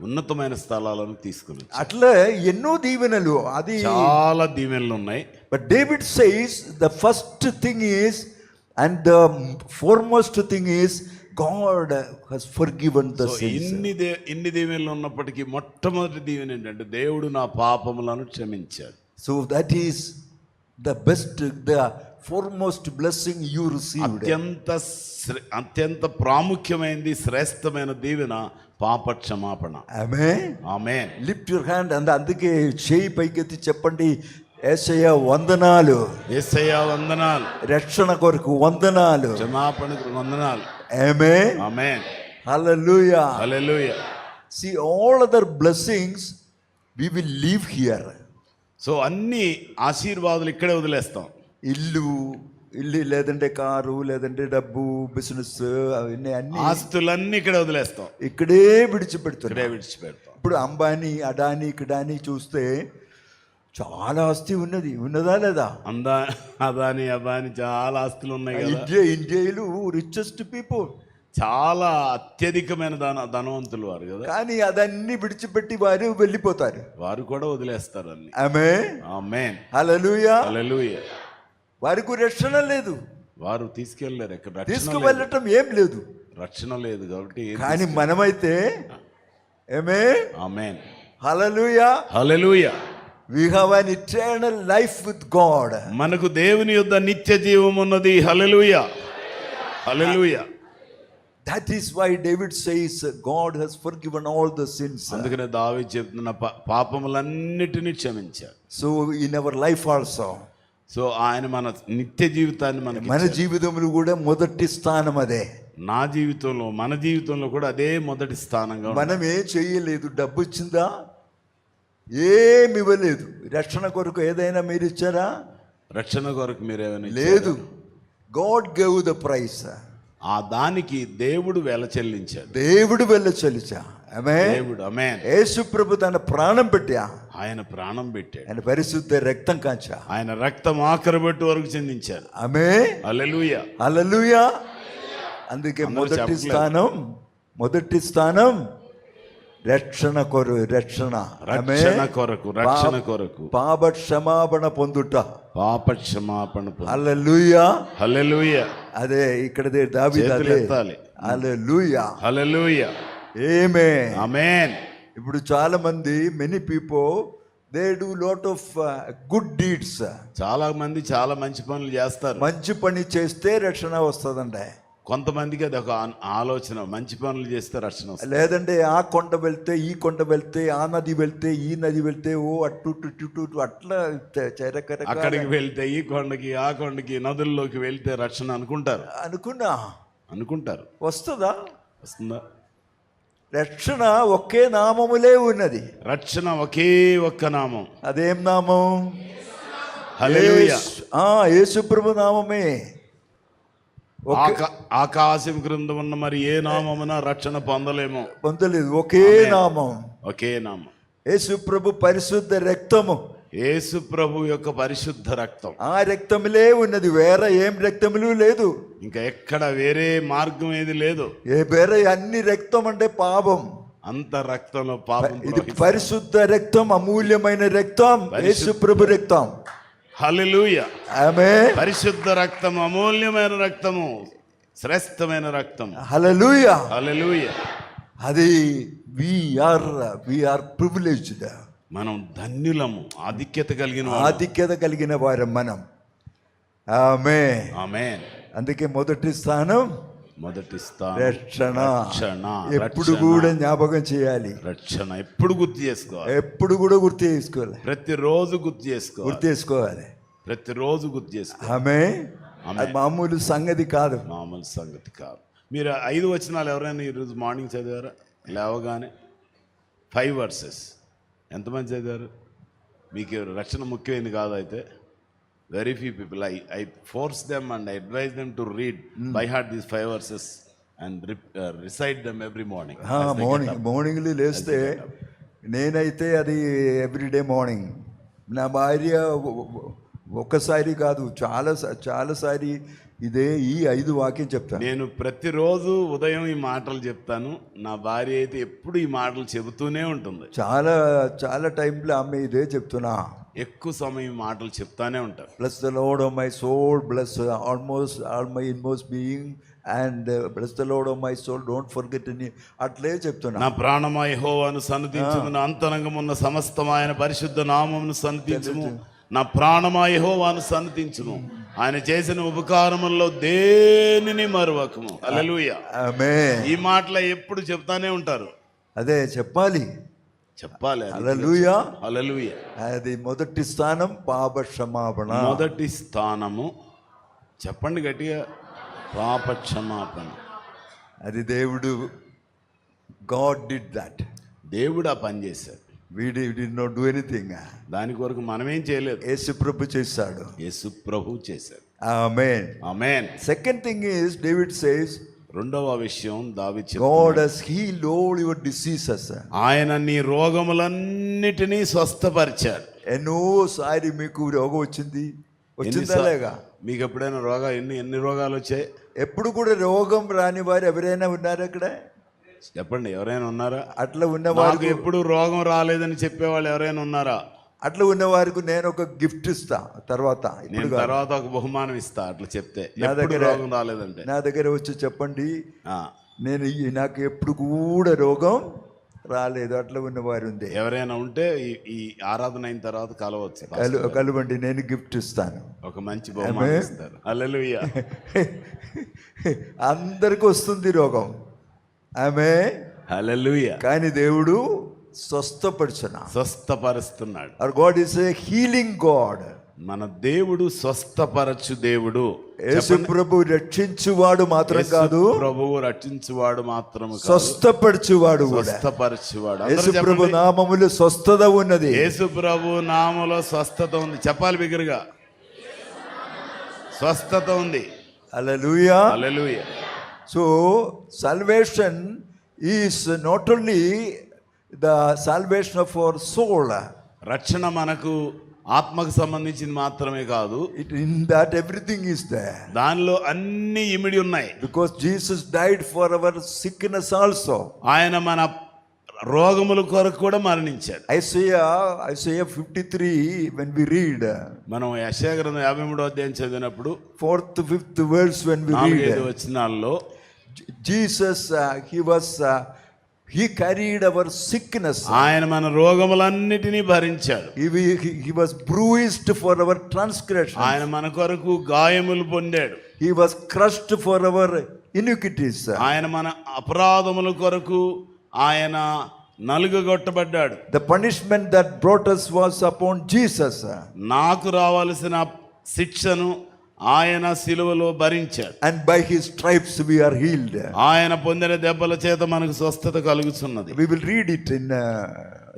ఉన్నతమైన స్థలాలను తీసుకుని, అట్లా ఎన్నో దీవెనలు, అది చాలా దీవెనలు ఉన్నాయి. But David says the first thing is and the foremost thing is God has forgiven the sins. ఇన్ని దీవెనలు ఉన్నప్పటికీ మొట్టమొదటి దీవెన ఏంటంటే దేవుడు నా పాపములను క్షమించాడు. So that is the best, the foremost blessing you received. అత్యంత ప్రాముఖ్యమైనది, శ్రేష్టమైన దీవెన పాప క్షమాపణ. Amen, amen. Lift your hand. అందుకే చేయి పైకెత్తి చెప్పండి, యేసయ్య వందనాలు, యేసయ్య వందనాలు, రక్షణ కొరకు వందనాలు, క్షమాపణకు వందనాలు. ఆమేన్, ఆమేన్. Hallelujah, hallelujah. See, all other blessings we will leave here. So అన్ని ఆశీర్వాదాలు ఇక్కడే వదిలేస్తాం. ఇల్లు, ఇల్లు, లేదంటే కారు, లేదంటే డబ్బు, బిజినెస్, అవన్నీ అన్ని ఆస్తులన్నీ ఇక్కడ వదిలేస్తాం, ఇక్కడే విడిచిపెడుతున్నాం. ఇక్కడే విడిచిపెడతాం. ఇప్పుడు అంబానీ, అడానీ, కిడానీ చూస్తే చాలా ఆస్తి ఉన్నదా లేదా? అదాని అబాని చాలా ఆస్తులు ఉన్నాయి కదా. ఇండియాలో రిచెస్ట్ పీపుల్, చాలా అత్యధికమైన ధనవంతులు వారు కదా. కానీ అదన్నీ విడిచిపెట్టి వారు వెళ్ళిపోతారు, వారు కూడా వదిలేస్తారు అన్ని. ఆమేన్, ఆమేన్, హల్లెలూయా. హల్లెలూయా. వారికి రక్షణ లేదు, వారు తీసుకెళ్ళారు, ఎక్కడ తీసుకువెళ్ళటం ఏం లేదు, రక్షణ లేదు కాబట్టి. కానీ మనమైతే ఆమేన్, ఆమేన్, hallelujah, hallelujah. we have an eternal life with God. మనకు దేవుని యొద్ద నిత్య జీవం ఉన్నది. హల్లెలూయా, హల్లెలూయా. That is why David says God has forgiven all the sins. అందుకనే దావీదు చెప్తున్న పాపములన్నిటిని క్షమించారు. So in our life also, so ఆయన మన నిత్య జీవితాన్ని మన జీవితంలో కూడా మొదటి స్థానం అదే. నా జీవితంలో, మన జీవితంలో కూడా అదే మొదటి స్థానంగా. మనం ఏం చేయలేదు, డబ్బు ఇచ్చిందా? ఏమి ఇవ్వలేదు. రక్షణ కొరకు ఏదైనా మీరు ఇచ్చారా? రక్షణ కొరకు మీరు ఏమైనా లేదు. God gave the price. ఆ దానికి దేవుడు వెల చెల్లించాడు. దేవుడు వెల చెల్లించా. ఆమేన్, దేవుడు, ఆమేన్. యేసు ప్రభు తన ప్రాణం పెట్టా, ఆయన ప్రాణం పెట్టాడు, ఆయన పరిశుద్ధ రక్తం కాంచా, ఆయన రక్తం ఆఖరి బట్టి వరకు చెందించాడు. ఆమేన్, హల్లెలూయా, హల్లెలూయా. అందుకే మొదటి స్థానం రక్షణ కొరకు, రక్షణ కొరకు, పాప క్షమాపణ పొందుట, పాప క్షమాపణ. హల్లెలూయా, హల్లెలూయా. అదే ఇక్కడ దావీదు అదే, హల్లెలూయా, హల్లెలూయా, ఆమేన్, ఆమేన్. ఇప్పుడు చాలా మంది, many people they do lot of good deeds. చాలా మంది చాలా మంచి పనులు చేస్తారు. మంచి పని చేస్తే రక్షణ వస్తుందండి. కొంతమందికి అది ఒక ఆలోచన, మంచి పనులు చేస్తే రక్షణ వస్తుంది. లేదంటే ఆ కొండ వెళ్తే, ఈ కొండ వెళ్తే, ఆ నది వెళ్తే, ఈ నది వెళ్తే, ఓ అట్టు అట్లా అక్కడికి వెళ్తే, ఈ కొండకి ఆ కొండకి, నదుల్లోకి వెళ్తే రక్షణ అనుకుంటారు. వస్తుందా? రక్షణ ఒకే నామములే ఉన్నది. రక్షణ ఒకే ఒక్క నామం. అదేం నామం? హల్లెలూయా. యేసు ప్రభు నామమే. ఆకాశం క్రింద ఉన్న మరి ఏ నామమున రక్షణ పొందలేదు. ఒకే నామం. యేసు ప్రభు పరిశుద్ధ రక్తము, యేసు ప్రభు యొక్క పరిశుద్ధ రక్తం. ఆ రక్తములే ఉన్నది, వేరే ఏం రక్తములు లేదు. ఇంకా ఎక్కడ వేరే మార్గం ఏది లేదు. వేరే అన్ని రక్తం అంటే పాపం. అంత రక్తంలో పాపం. ఇది పరిశుద్ధ రక్తం, అమూల్యమైన రక్తం, యేసు ప్రభు రక్తం. హల్లెలూయా, ఆమేన్. పరిశుద్ధ రక్తం, అమూల్యమైన రక్తము, శ్రేష్టమైన రక్తం. హల్లెలూయా, హల్లెలూయా. అది వి ఆర్ ప్రివిలేజ్డ్. మనం ధన్యులము, ఆధిక్యత కలిగిన వారం మనం. ఆమేన్, ఆమేన్. అందుకే మొదటి స్థానం రక్షణ. ఎప్పుడు కూడా జ్ఞాపకం చేయాలి. రక్షణ ఎప్పుడు గుర్తు చేసుకోవాలి. ప్రతిరోజు గుర్తు చేసుకోవాలి. ఆమేన్. మామూలు సంగతి కాదు. మీరు 5 వచనాలు ఎవరైనా ఈరోజు మార్నింగ్ చదివారా? లేవగానే 5 verses ఎంతమంది చదివారు? మీకు రక్షణ ముఖ్యమైనది కాదు అయితే. Very few people. I force them and I advise them to read by heart these 5 verses and recite them every morning. మార్నింగ్లో లేస్తే నేనైతే అది ఎవ్రీడే మార్నింగ్. నా భార్య ఒక్కసారి కాదు, చాలాసారి ఇదే ఈ 5 వాక్యం చెప్తాను. నేను ప్రతిరోజు ఉదయం ఈ మాటలు చెప్తాను. నా భార్య అయితే ఎప్పుడు ఈ మాటలు చెబుతూనే ఉంటుంది. చాలా టైంలో ఆమె ఇదే చెప్తున్నా, ఎక్కువ సమయం మాటలు చెప్తానే ఉంటారు. Bless the Lord of my soul, bless almost all my inmost being and bless the Lord of my soul, don't forget అని అట్లే చెప్తున్నా. నా ప్రాణమా యెహోవాను సన్నిధించుము, నా అంతరంగమున్న సమస్తమైన పరిశుద్ధ నామమును సన్నిధించుము. నా ప్రాణమా యెహోవాను సన్నిధించుము, ఆయన చేసిన ఉపకారముల్లో దేనిని మరువకము. హల్లెలూయా, ఆమేన్. ఈ మాటలు ఎప్పుడు చెప్తానే ఉంటారు. అదే చెప్పాలి. హల్లెలూయా, హల్లెలూయా. అది మొదటి స్థానం, పాప క్షమాపణ. మొదటి స్థానము, చెప్పండి గట్టిగా, పాప క్షమాపణ. అది దేవుడు, గాడ్ డిడ్ దట్. దేవుడు ఆ పని చేశాడు. we did not do anything. దాని కొరకు మనమేం చేయలేదు, యేసు ప్రభు చేశాడు. యేసు ప్రభు చేశాడు. Amen. Amen. Second thing is, David says, రెండవ విషయం దావీదు God చెప్తున్నాడు, has healed all your diseases. ఆయన నీ రోగములన్నిటినీ స్వస్థపరిచాడు. ఎన్నోసారి మీకు రోగం వచ్చిందా లేగా? మీకు ఎప్పుడైనా ఎన్ని రోగాలు వచ్చాయి? ఎప్పుడు కూడా రోగం రాని వారు ఎవరైనా ఉన్నారు అక్కడ? చెప్పండి, ఎవరైనా ఉన్నారా? అట్లా ఉన్నవారు, నాకు ఎప్పుడు రోగం రాలేదని చెప్పేవాళ్ళు ఎవరైనా ఉన్నారా? అట్లా ఉన్న వారికి నేను ఒక గిఫ్ట్ ఇస్తా తర్వాత. నేను తర్వాత ఒక బహుమానం ఇస్తా అట్లా చెప్తే, రోగం రాలేదంటే నా దగ్గర వచ్చి చెప్పండి, నాకు ఎప్పుడు కూడా రోగం రాలేదు. అట్లా ఉన్న వారు ఉంది ఎవరైనా ఉంటే ఈ ఆరాధన అయిన తర్వాత కలవచ్చు, కలవండి, నేను గిఫ్ట్ ఇస్తాను, ఒక మంచి బహుమానం ఇస్తారు. హల్లెలూయా. అందరికి వస్తుంది రోగం, ఆమె హల్లెలూయా. కానీ దేవుడు స్వస్థపరుస్తున్నాడు. Our God is a healing God. మన దేవుడు స్వస్థపరచు దేవుడు. యేసు ప్రభు రక్షించువాడు మాత్రం కాదు, ప్రభువు రక్షించువాడు మాత్రం కాదు, స్వస్థపరచువాడు కూడా. స్వస్థపరచువాడు. యేసు ప్రభు నామములో స్వస్థత ఉన్నది. యేసు ప్రభు నామములో స్వస్థత ఉంది. చెప్పాలి బిగ్గరగా, స్వస్థత ఉంది. హల్లెలూయా, హల్లెలూయా. So salvation is not only the salvation of our soul. రక్షణ మనకు ఆత్మకు సంబంధించింది మాత్రమే కాదు, in that everything is there. దానిలో అన్ని ఇమిడి ఉన్నాయి. Because Jesus died for our sickness also. ఆయన మన రోగముల కొరకు కూడా మరణించాడు. Isaiah 53 when we read, మనం యెషయా గ్రంథం 53వ అధ్యాయం చదివినప్పుడు 4th 5th verse when we read, 4-5 వచనాల్లో Jesus he carried our sickness. ఆయన మన రోగములన్నిటినీ భరించాడు. He was bruised for our transgressions. ఆయన మన కొరకు గాయములు పొందాడు. He was crushed for our iniquities. ఆయన మన అపరాధముల కొరకు ఆయన నలుగగొట్టబడ్డాడు. The punishment that brought us was upon Jesus. నాకు రావాల్సిన శిక్షను ఆయన సిలువలో భరించాడు. And by his stripes we are healed. ఆయన పొందిన దెబ్బల చేత మనకు స్వస్థత కలుగుతున్నది. We will read it in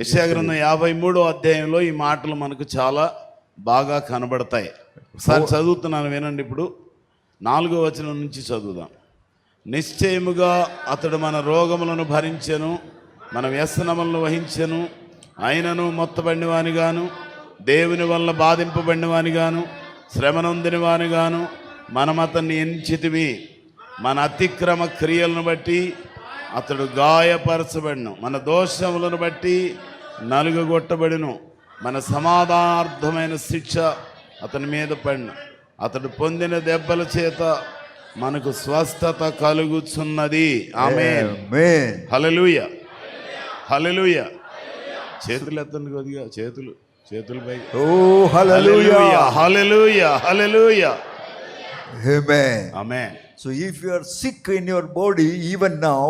యెషయా గ్రంథం 53వ అధ్యాయంలో ఈ మాటలు మనకు చాలా బాగా కనబడతాయి. ఒకసారి చదువుతున్నాను, వినండి. ఇప్పుడు 4వ వచనం నుంచి చదువుదాం. నిశ్చయముగా అతడు మన రోగములను భరించెను, మన వ్యసనములను వహించెను, ఆయనను మొత్తబడినవానిగాను, దేవుని వల్ల బాధింపబడినవానిగాను, శ్రమనొందినవానిగాను మనం అతన్ని ఎంచితివి. మన అతిక్రమ క్రియలను బట్టి అతడు గాయపరచబడిను, మన దోషములను బట్టి నలుగగొట్టబడిను, మన సమాధానార్థమైన శిక్ష అతని మీద పడిను, అతడు పొందిన దెబ్బల చేత మనకు స్వస్థత కలుగుచున్నది. ఆమేన్. హల్లెలూయా, హల్లెలూయా. చేతులు ఎత్తండి కొద్దిగా, చేతులు పై. ఓ హల్లెలూయా, hallelujah, hallelujah. Amen, amen. So if you are sick in your body even now,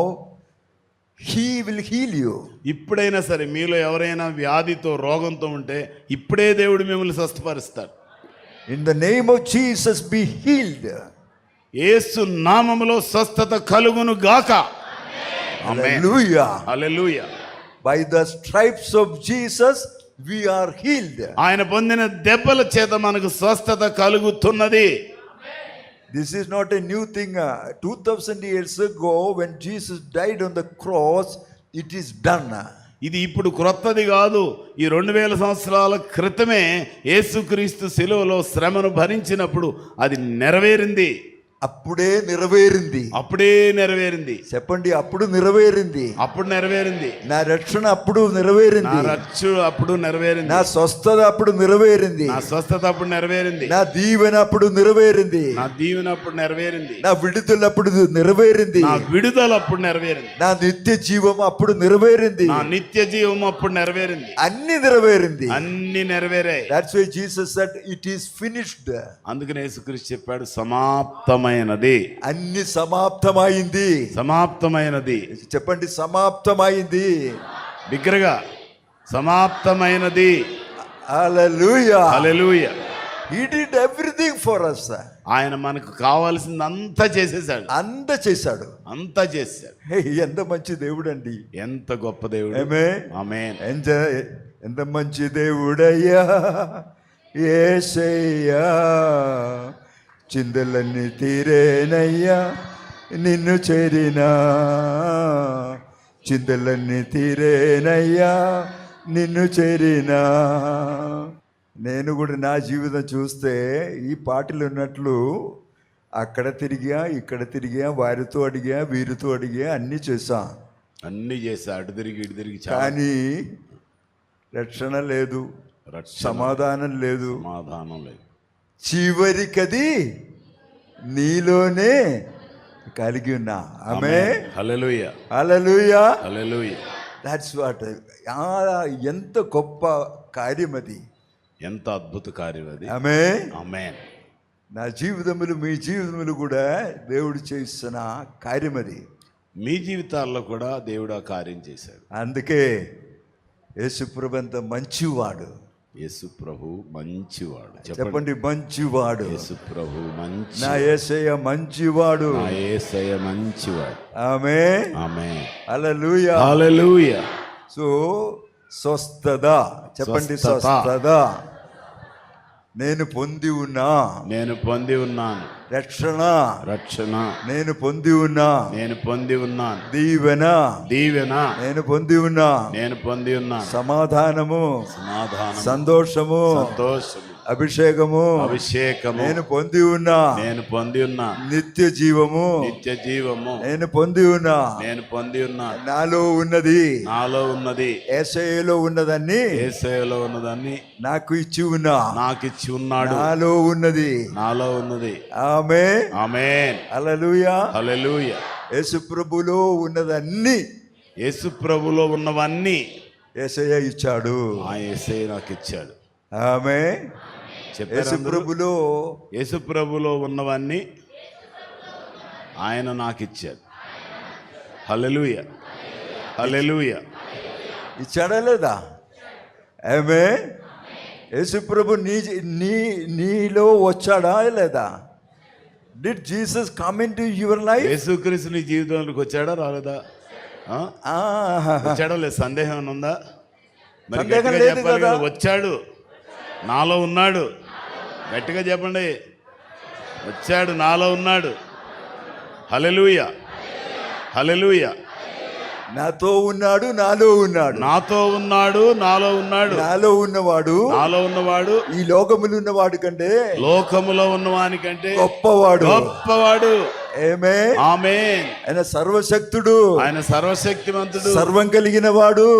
he will heal you. ఇప్పుడైనా సరే మీలో ఎవరైనా వ్యాధితో రోగంతో ఉంటే ఇప్పుడే దేవుడు మిమ్మల్ని స్వస్థపరుస్తాడు. In the name of Jesus be healed. యేసు నామములో స్వస్థత కలుగును గాక. Hallelujah, hallelujah. By the stripes of Jesus we are healed. ఆయన పొందిన దెబ్బల చేత మనకు స్వస్థత కలుగుతున్నది. This is not a new thing. 2000 years ago when Jesus died on the cross, it is done. ఇది ఇప్పుడు క్రొత్తది కాదు. ఈ 2000 సంవత్సరాల క్రితమే యేసుక్రీస్తు శిలువలో శ్రమను భరించినప్పుడు అది నెరవేరింది. అప్పుడే నెరవేరింది. అప్పుడే నెరవేరింది. చెప్పండి, అప్పుడు నెరవేరింది. అప్పుడు నెరవేరింది. నా రక్షణ అప్పుడు నెరవేరింది. నా రక్షణ అప్పుడు నెరవేరింది. నా స్వస్థత అప్పుడు నెరవేరింది. నా స్వస్థత అప్పుడు నెరవేరింది. నా దీవెన అప్పుడు నెరవేరింది. నా దీవెన అప్పుడు నెరవేరింది. నా విడుదల అప్పుడు నెరవేరింది. నా విడుదల అప్పుడు నెరవేరింది. నా నిత్య జీవం అప్పుడు నెరవేరింది. నా నిత్య జీవం అప్పుడు నెరవేరింది. అన్ని నెరవేరింది. అన్ని నెరవేరాయి. That's why Jesus said it is finished. అందుకనే యేసుక్రీస్తు చెప్పాడు సమాప్తమైనది. అన్ని సమాప్తమైంది. సమాప్తమైనది. చెప్పండి, సమాప్తమైంది. బిగ్గరగా, సమాప్తమైనది. హల్లెలూయా, హల్లెలూయా. He did everything for us. ఆయన మనకు కావాల్సింది అంతా చేసేసాడు. అంతా చేశాడు. అంతా చేశాడు. ఎంత మంచి దేవుడు అండి. ఎంత గొప్ప దేవుడు. ఆమేన్. ఎంత మంచి దేవుడయ్యా యేసయ్యా, చిందలన్నీ తీరేనయ్యా నిన్ను చేరినా, చిందలన్నీ తీరేనయ్యా నిన్ను చేరినా. నేను కూడా నా జీవితం చూస్తే ఈ పాటలు ఉన్నట్లు అక్కడ తిరిగా, ఇక్కడ తిరిగా, వారితో అడిగా, వీరితో అడిగా, అన్నీ చేశా. అన్నీ చేశా, అటు తిరిగి ఇటు తిరిగి. కానీ రక్షణ లేదు, సమాధానం లేదు. చివరికది నీలోనే కలిగి ఉన్నా. Amen. Hallelujah, hallelujah, hallelujah. That's what. ఎంత గొప్ప కార్యం అది, ఎంత అద్భుత కార్యం అది. ఆమేన్, ఆమేన్. నా జీవితములు మీ జీవితములు కూడా దేవుడు చేస్తున్న కార్యం అది. మీ జీవితాల్లో కూడా దేవుడు ఆ కార్యం చేశాడు. అందుకే యేసుప్రభు అంత మంచివాడు. యేసు ప్రభు మంచివాడు. చెప్పండి, మంచివాడు. యేసు ప్రభు మంచి, నా యేసయ్య మంచివాడు. నా యేసయ్య మంచివాడు. ఆమేన్, ఆమేన్. హల్లెలూయా, హల్లెలూయా. సో స్వస్థత, చెప్పండి స్వస్థత. నేను పొంది ఉన్నా, నేను పొంది ఉన్నాను. రక్షణ, రక్షణ నేను పొంది ఉన్నా. నేను పొంది ఉన్నాను. దీవెన, దీవెన నేను పొంది ఉన్నా. నేను పొంది ఉన్నాను. సమాధానము, సమాధానం, సంతోషము, సంతోషము, అభిషేకము, అభిషేకము నేను పొంది ఉన్నా. నేను పొంది ఉన్నా. నిత్య జీవము, నిత్య జీవము నేను పొంది ఉన్నా. నేను పొంది ఉన్నా. నాలో ఉన్నది, నాలో ఉన్నది, యేసయ్యలో ఉన్నదాన్ని, యేసయ్యలో ఉన్నదాన్ని నాకు ఇచ్చి ఉన్నా. నాకు ఇచ్చి ఉన్నాడు. నాలో ఉన్నది, నాలో ఉన్నది. ఆమేన్, ఆమేన్. హల్లెలూయా, హల్లెలూయా. యేసు ప్రభులో ఉన్నదన్నీ, యేసు ప్రభులో ఉన్నవన్నీ యేసయ్య ఇచ్చాడు. ఆ యేసయ్య నాకు ఇచ్చాడు. ఆమేన్. యేసు ప్రభులో, యేసు ప్రభులో ఉన్నవన్నీ ఆయన నాకు ఇచ్చాడు. హల్లెలూయా, హల్లెలూయా. ఇచ్చాడా లేదా? ఆమేన్. యేసు ప్రభు నీలో వచ్చాడా లేదా? Did Jesus come in to your life? యేసుక్రీస్తు నీ జీవితంలోకి వచ్చాడా రాలేదా? వచ్చాడో లేదు, సందేహం ఉందా? మరి గట్టిగా చెప్పాలి కదా. వచ్చాడు, నాలో ఉన్నాడు. గట్టిగా చెప్పండి, వచ్చాడు, నాలో ఉన్నాడు. హల్లెలూయా, హల్లెలూయా. నాతో ఉన్నాడు, నాలో ఉన్నాడు. నాతో ఉన్నాడు, నాలో ఉన్నాడు. నాలో ఉన్నవాడు, నాలో ఉన్నవాడు ఈ లోకములో ఉన్నవాడు కంటే, లోకములో ఉన్నవాని కంటే గొప్పవాడు, గొప్పవాడు. ఆమేన్, ఆమేన్. ఆయన సర్వశక్తుడు, ఆయన సర్వశక్తిమంతుడు, సర్వం కలిగిన వాడు,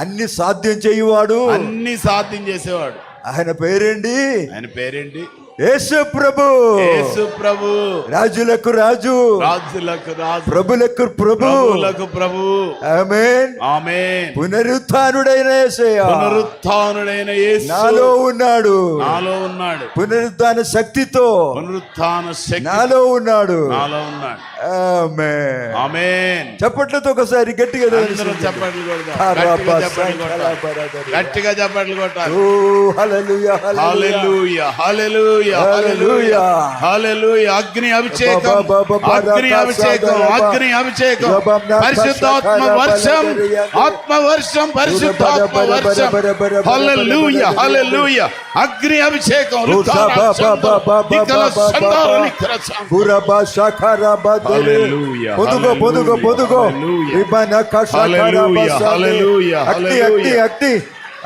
అన్ని సాధ్యం చేయువాడు, అన్ని సాధ్యం చేసేవాడు. ఆయన పేరేంటి? ఆయన పేరేంటి? యేసు ప్రభు. యేసు ప్రభు, రాజులకు రాజు, రాజులకు రాజు, ప్రభులకు ప్రభు, ప్రభువులకు ప్రభు. ఆమేన్, ఆమేన్. పునరుత్థానుడైన యేసయ్య, పునరుత్థానుడైన యేసు నాలో ఉన్నాడు. నాలో ఉన్నాడు. పునరుత్థాన శక్తితో, పునరుత్థాన శక్తి నాలో ఉన్నాడు. నాలో ఉన్నాడు. ఆమేన్, ఆమేన్. చప్పట్లతో ఒకసారి గట్టిగా అందరూ చప్పట్లు కొడదాం. గట్టిగా చప్పట్లు కొట్టాలి. ఓ హల్లెలూయా, హల్లెలూయా, హల్లెలూయా, హల్లెలూయా, హల్లెలూయా. అగ్ని అభిషేకం, అగ్ని అభిషేకం, అగ్ని అభిషేకం, పరిశుద్ధాత్మ వర్షం, ఆత్మ వర్షం, పరిశుద్ధాత్మ వర్షం. హల్లెలూయా, హల్లెలూయా. అగ్ని అభిషేకం. పొదుగో పొదుగో పొదుగో, అగ్ని అగ్ని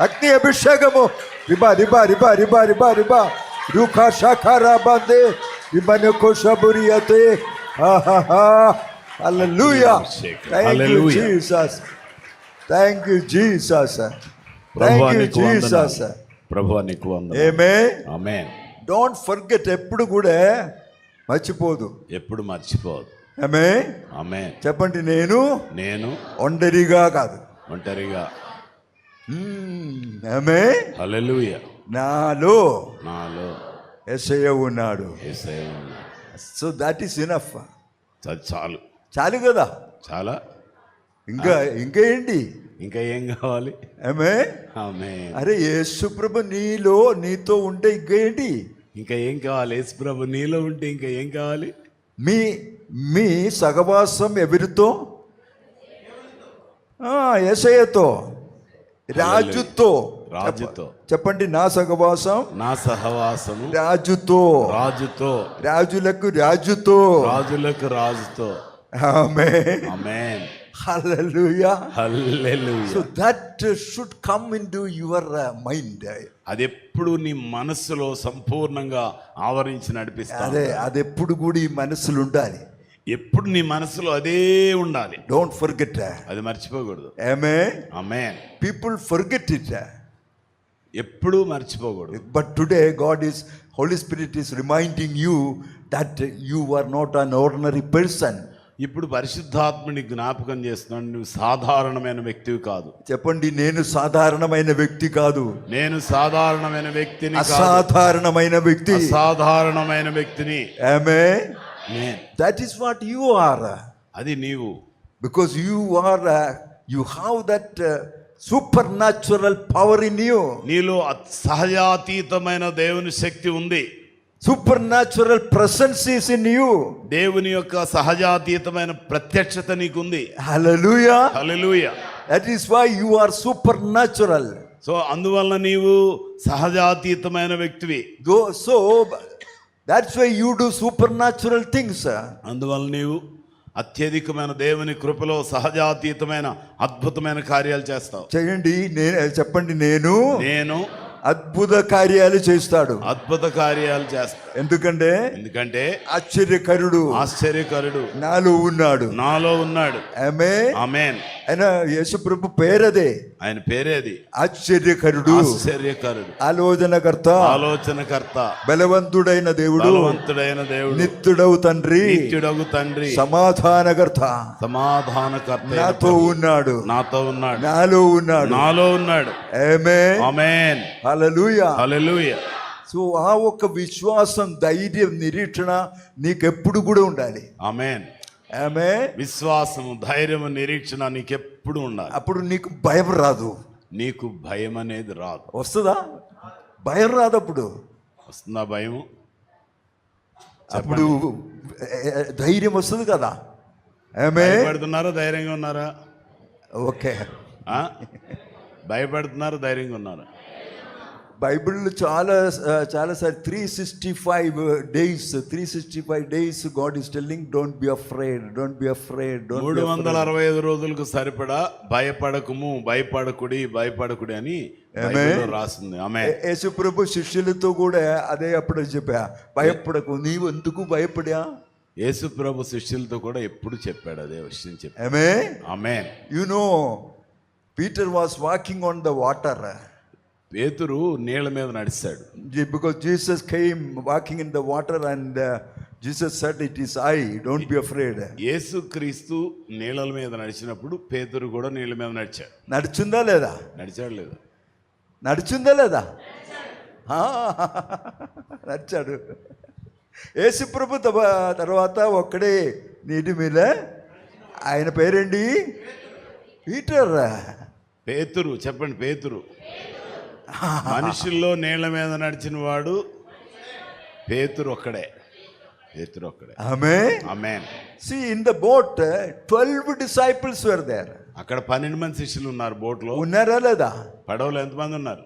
అగ్ని అభిషేకము. రిబా రిబా రిబా రిబా రిబా రిబా రూఖా షాఖారా బాందే రిబన కోషబురియతే. ఆహాహా, hallelujah. Thank you Jesus, thank you Jesus, thank you Jesus. ప్రభువా నీకు వందనాలు. ఆమేన్, ఆమేన్. డోంట్ ఫర్గెట్, ఎప్పుడు కూడా మర్చిపోదు, ఎప్పుడు మర్చిపోదు. ఆమేన్, ఆమేన్. చెప్పండి, నేను నేను ఒంటరిగా కాదు. ఒంటరిగా. ఆమేన్. హల్లెలూయా. నాలో నాలో యేసయ్య ఉన్నాడు. యేసయ్య ఉన్నాడు. So that is enough. చాలు, చాలు కదా. చాలా. ఇంకా ఏంటి? ఇంకా ఏం కావాలి? ఆమె ఆమేన్. అరే యేసు ప్రభు నీతో ఉంటే ఇంకా ఏంటి? ఇంకా ఏం కావాలి? యేసు ప్రభు నీలో ఉంటే ఇంకా ఏం కావాలి? మీ సహవాసం ఎవరితో? యేసయ్యతో, రాజుతో. చెప్పండి, నా సహవాసము రాజుతో. రాజులకు రాజుతో. Amen. Hallelujah. So that should come into your mind. అది ఎప్పుడు నీ మనస్సులో సంపూర్ణంగా ఆవరించి నడిపిస్తుంది. అది ఎప్పుడు కూడా ఈ మనసులో ఉండాలి. ఎప్పుడు నీ మనసులో అదే ఉండాలి. Don't forget. అది మర్చిపోకూడదు. ఆమేన్. People forget it. ఎప్పుడు మర్చిపోకూడదు. But today Holy Spirit is reminding you that you are not an ordinary person. ఇప్పుడు పరిశుద్ధాత్మని జ్ఞాపకం చేస్తున్నాను, నువ్వు సాధారణమైన వ్యక్తివి కాదు. చెప్పండి, నేను సాధారణమైన వ్యక్తి కాదు. నేను సాధారణమైన వ్యక్తిని, అసాధారణమైన వ్యక్తిని. ఆమేన్. That is what you are. అది నీవు. Because you have that supernatural power in you. నీలో సహజాతీతమైన దేవుని శక్తి ఉంది. Supernatural presence is in you. దేవుని యొక్క సహజాతీతమైన ప్రత్యక్షత నీకుంది. Hallelujah. Hallelujah. That is why you are supernatural. So అందువల్ల నీవు సహజాతీతమైన వ్యక్తివి. So that's why you do supernatural things. అందువల్ల నీవు అత్యధికమైన దేవుని కృపలో సహజాతీతమైన అద్భుతమైన కార్యాలు చేస్తావు. చెప్పండి, నేను అద్భుత కార్యాలు చేస్తాడు. అద్భుత కార్యాలు చేస్తాడు. ఎందుకంటే ఆశ్చర్యకరుడు నాలో ఉన్నాడు. ఆమేన్. ఆయన యేసు ప్రభు పేరదే. ఆయన పేరేది ఆశ్చర్యకరుడు. ఆలోచనకర్త. బలవంతుడైన దేవుడు. నిత్యుడవు తండ్రి. సమాధానకర్త. నాతో ఉన్నాడు. నాలో ఉన్నాడు. ఆమేన్. హల్లెలూయా. సో ఆ ఒక్క విశ్వాసం, ధైర్యం, నిరీక్షణ నీకెప్పుడు కూడా ఉండాలి. ఆమేన్. విశ్వాసము, ధైర్యము, నిరీక్షణ నీకెప్పుడు ఉండాలి. అప్పుడు నీకు భయం రాదు. నీకు భయం అనేది రాదు. వస్తుందా? భయం రాదు. అప్పుడు వస్తుందా భయము? అప్పుడు ధైర్యం వస్తుంది కదా. భయపడుతున్నారా, ధైర్యంగా ఉన్నారా? ఓకే. భయపడుతున్నారా, ధైర్యంగా ఉన్నారా? బైబిల్లో చాలా 365 days God is telling, don't be afraid. 365 రోజులకు సరిపడా భయపడకుడి అని రాసింది. ఆమేన్. యేసు ప్రభు శిష్యులతో కూడా అదే అప్పుడు చెప్పా, భయపడకు. నీవు ఎందుకు భయపడా? యేసు ప్రభు శిష్యులతో కూడా ఎప్పుడు చెప్పాడు అదే విషయం చెప్పాడు. ఆమేన్. You know, Peter was walking on the water. పేతురు నీళ్ళ మీద నడిచాడు. Because Jesus came walking in the water and Jesus said, it is I, don't be afraid. యేసు క్రీస్తు నీళ్ళ మీద నడిచినప్పుడు పేతురు కూడా నీళ్ళ మీద నడిచాడు. నడిచిందా లేదా? నడిచాడు లేదా? నడిచాడు. యేసు ప్రభు తర్వాత ఒక్కడే నీటి మీద. ఆయన పేరేంటి? పేతురు. చెప్పండి, పేతురు. మనుషుల్లో నీళ్ల మీద నడిచిన వాడు పేతురు ఒక్కడే. ఆమేన్. See, in the boat 12 disciples were there. అక్కడ 12 మంది శిష్యులు ఉన్నారు. బోట్లో ఉన్నారా లేదా? పడవలో ఎంతమంది ఉన్నారు?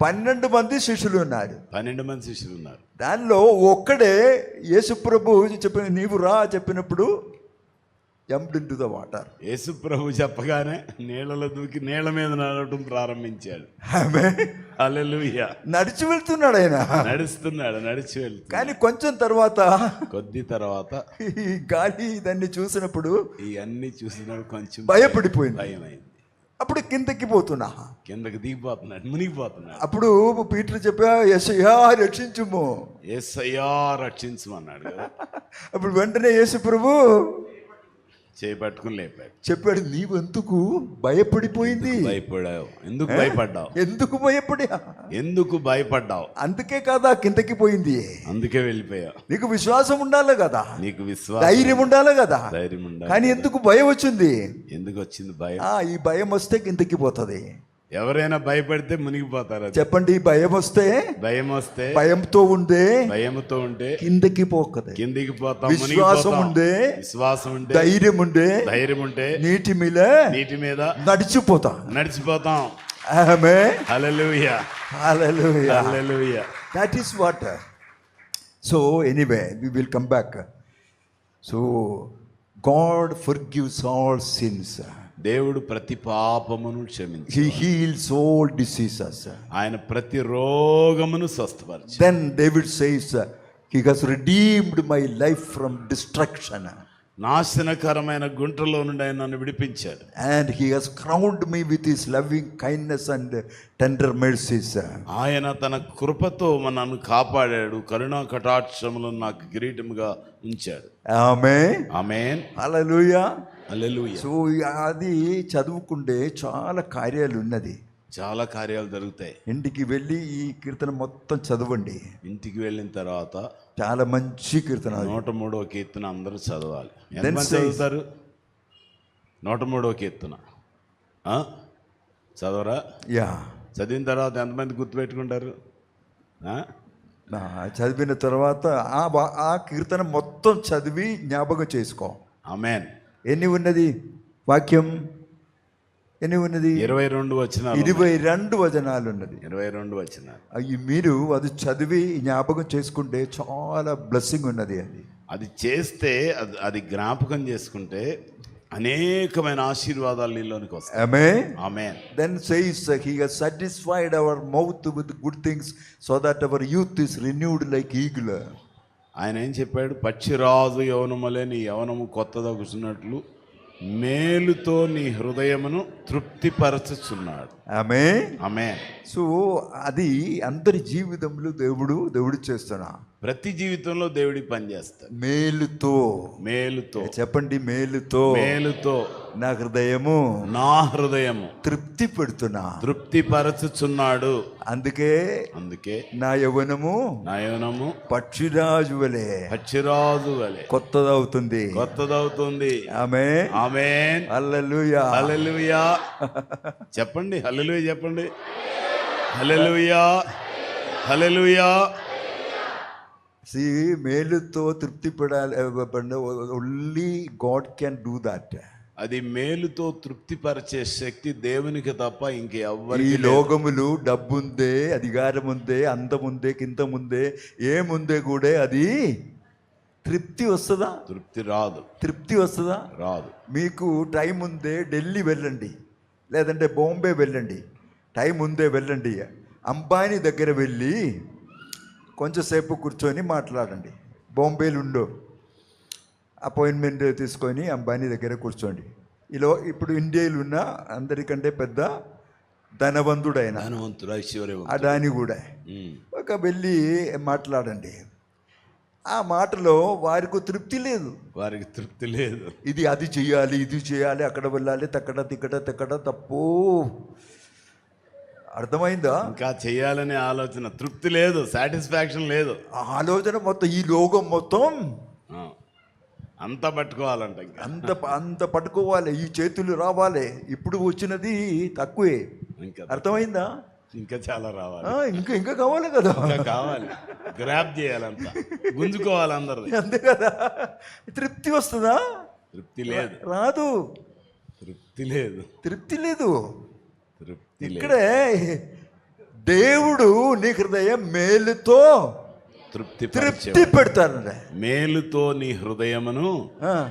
12 మంది శిష్యులు ఉన్నారు. 12 మంది శిష్యులు ఉన్నారు. దానిలో ఒక్కడే యేసు ప్రభు నీవు రా చెప్పినప్పుడు jumped into the water. యేసు ప్రభు చెప్పగానే నీళ్ళలో దూకి నీళ్ళ మీద నడవడం ప్రారంభించాడు. ఆమేన్. హల్లెలూయా. నడిచి వెళ్తున్నాడు ఆయన. నడిచి వెళ్తున్నాడు. కానీ కొంచెం కొద్ది తర్వాత ఈ గాలి దాన్ని చూసినప్పుడు, ఇవన్నీ చూసినప్పుడు కొంచెం భయపడిపోయింది. భయమైంది. అప్పుడు కిందకి దిగిపోతున్నాడు, మునిగిపోతున్నాడు. అప్పుడు పీటర్ చెప్పా, యేసయ్యా రక్షించుము. యేసయ్యా రక్షించమన్నాడు కదా. అప్పుడు వెంటనే యేసు ప్రభు చేయి పట్టుకుని లేపాడు. చెప్పాడు, నీవెందుకు భయపడిపోయింది? భయపడావు? ఎందుకు భయపడ్డావు? ఎందుకు భయపడా? ఎందుకు భయపడ్డావు? అందుకే కదా కిందకి పోయింది. అందుకే వెళ్ళిపోయావు. నీకు విశ్వాసం ఉండాలి కదా, నీకు విశ్వాసం, ధైర్యం ఉండాలి కదా. ధైర్యం ఉండాలి. కానీ ఎందుకు భయం వచ్చింది? ఎందుకు వచ్చింది భయం? ఈ భయం వస్తే కిందకి పోతుంది. ఎవరైనా భయపడితే మునిగిపోతారు. చెప్పండి, భయం వస్తే, భయంతో ఉంటే కిందకి పోకదు, కిందికి పోతాం. విశ్వాసం ఉండే, ధైర్యం ఉండే నీటి మీద నడిచిపోతాం. Amen. Hallelujah, hallelujah, hallelujah. That is what. So anyway we will come back. So God forgives all sins. దేవుడు ప్రతి పాపమును క్షమించి, he heals all diseases. ఆయన ప్రతి రోగమును స్వస్థపరిచి. Then David says, he has redeemed my life from destruction. నాశనకరమైన గుంటలో నుండి ఆయన నన్ను విడిపించాడు. And he has crowned me with his loving kindness and tender mercies. ఆయన తన కృపతో నన్ను కాపాడాడు, కరుణా కటాక్షములను నాకు కిరీటముగా ఉంచాడు. ఆమేన్, ఆమేన్, హల్లెలూయా, హల్లెలూయా. సో అది చదువుకుంటే చాలా కార్యాలు ఉన్నది, చాలా కార్యాలు జరుగుతాయి. ఇంటికి వెళ్ళి ఈ కీర్తన మొత్తం చదవండి. ఇంటికి వెళ్ళిన తర్వాత చాలా మంచి కీర్తన, 103వ కీర్తన అందరూ చదవాలి. ఎంతమంది చదువుతారు 103వ కీర్తన? చదవరా? యా. చదివిన తర్వాత ఎంతమంది గుర్తుపెట్టుకుంటారు? చదివిన తర్వాత ఆ కీర్తన మొత్తం చదివి జ్ఞాపకం చేసుకో. ఆమేన్. ఎన్ని ఉన్నది వాక్యం? ఎన్ని ఉన్నది? 22 వచనాలు. 22 వచనాలు ఉన్నది. 22 వచనాలు. అవి మీరు అది చదివి జ్ఞాపకం చేసుకుంటే చాలా బ్లెస్సింగ్ ఉన్నది. అది చేస్తే అది జ్ఞాపకం చేసుకుంటే అనేకమైన ఆశీర్వాదాలు నీలోనికి వస్తాయి. ఆమేన్, ఆమేన్. Then says he has satisfied our mouth with good things so that our youth is renewed like eagle. ఆయన ఏం చెప్పాడు? పచ్చిరాజు యవనములే నీ యవనము కొత్తగా కూర్చున్నట్లు మేలుతో నీ హృదయమును తృప్తిపరచుచున్నాడు. ఆమేన్, ఆమేన్. సో అది అందరి జీవితంలో దేవుడు చేస్తున్నా. ప్రతి జీవితంలో దేవుడి పని చేస్తాడు. మేలుతో చెప్పండి, మేలుతో నా హృదయము తృప్తి పరచుచున్నాడు. అందుకే నా యవ్వనము పక్షిరాజు వలె కొత్తదవుతుంది. ఆమేన్, ఆమేన్, హల్లెలూయా, హల్లెలూయా. చెప్పండి హల్లెలూయా, చెప్పండి హల్లెలూయా, హల్లెలూయా. మేలుతో తృప్తి పడాలి. Only God can do that. అది మేలుతో తృప్తిపరిచే శక్తి దేవునికి తప్ప ఇంకెవ్వరికి. ఈ లోకములు డబ్బుందే, అధికారం ఉందే, అందముందే, కింద ముందే, ఏముందే కూడా అది తృప్తి వస్తుందా? తృప్తి వస్తుందా? రాదు. మీకు టైం ఉందే ఢిల్లీ వెళ్ళండి, లేదంటే బాంబే వెళ్ళండి, టైం ఉందే వెళ్ళండి. అంబానీ దగ్గర వెళ్ళి కొంచెంసేపు కూర్చొని మాట్లాడండి. బాంబేలో ఉండో అపాయింట్మెంట్ తీసుకొని అంబానీ దగ్గర కూర్చోండి. ఇప్పుడు ఇండియాలో ఉన్న అందరికంటే పెద్ద ధనవంతుడైన అదాని కూడా ఒక వెళ్ళి మాట్లాడండి. ఆ మాటలో వారికి తృప్తి లేదు. ఇది అది చేయాలి, అక్కడ వెళ్ళాలి, తిక్కట తప్పు. అర్థమైందా? ఇంకా చేయాలనే ఆలోచన, తృప్తి లేదు, సాటిస్ఫాక్షన్ లేదు. ఆలోచన మొత్తం ఈ లోకం మొత్తం అంత పట్టుకోవాలంట, అంత పట్టుకోవాలి, ఈ చేతులు రావాలి. ఇప్పుడు వచ్చినది తక్కువే. అర్థమైందా? ఇంకా చాలా రావాలి, ఇంకా కావాలి కదా, కావాలి, గ్రాబ్ చేయాలంత, గుంజుకోవాలి అందరు. అంతే కదా. తృప్తి వస్తుందా? తృప్తి లేదు, రాదు. తృప్తి లేదు. ఇక్కడే దేవుడు నీ హృదయం మేలుతో తృప్తి పెడతాడు. మేలుతో నీ హృదయమును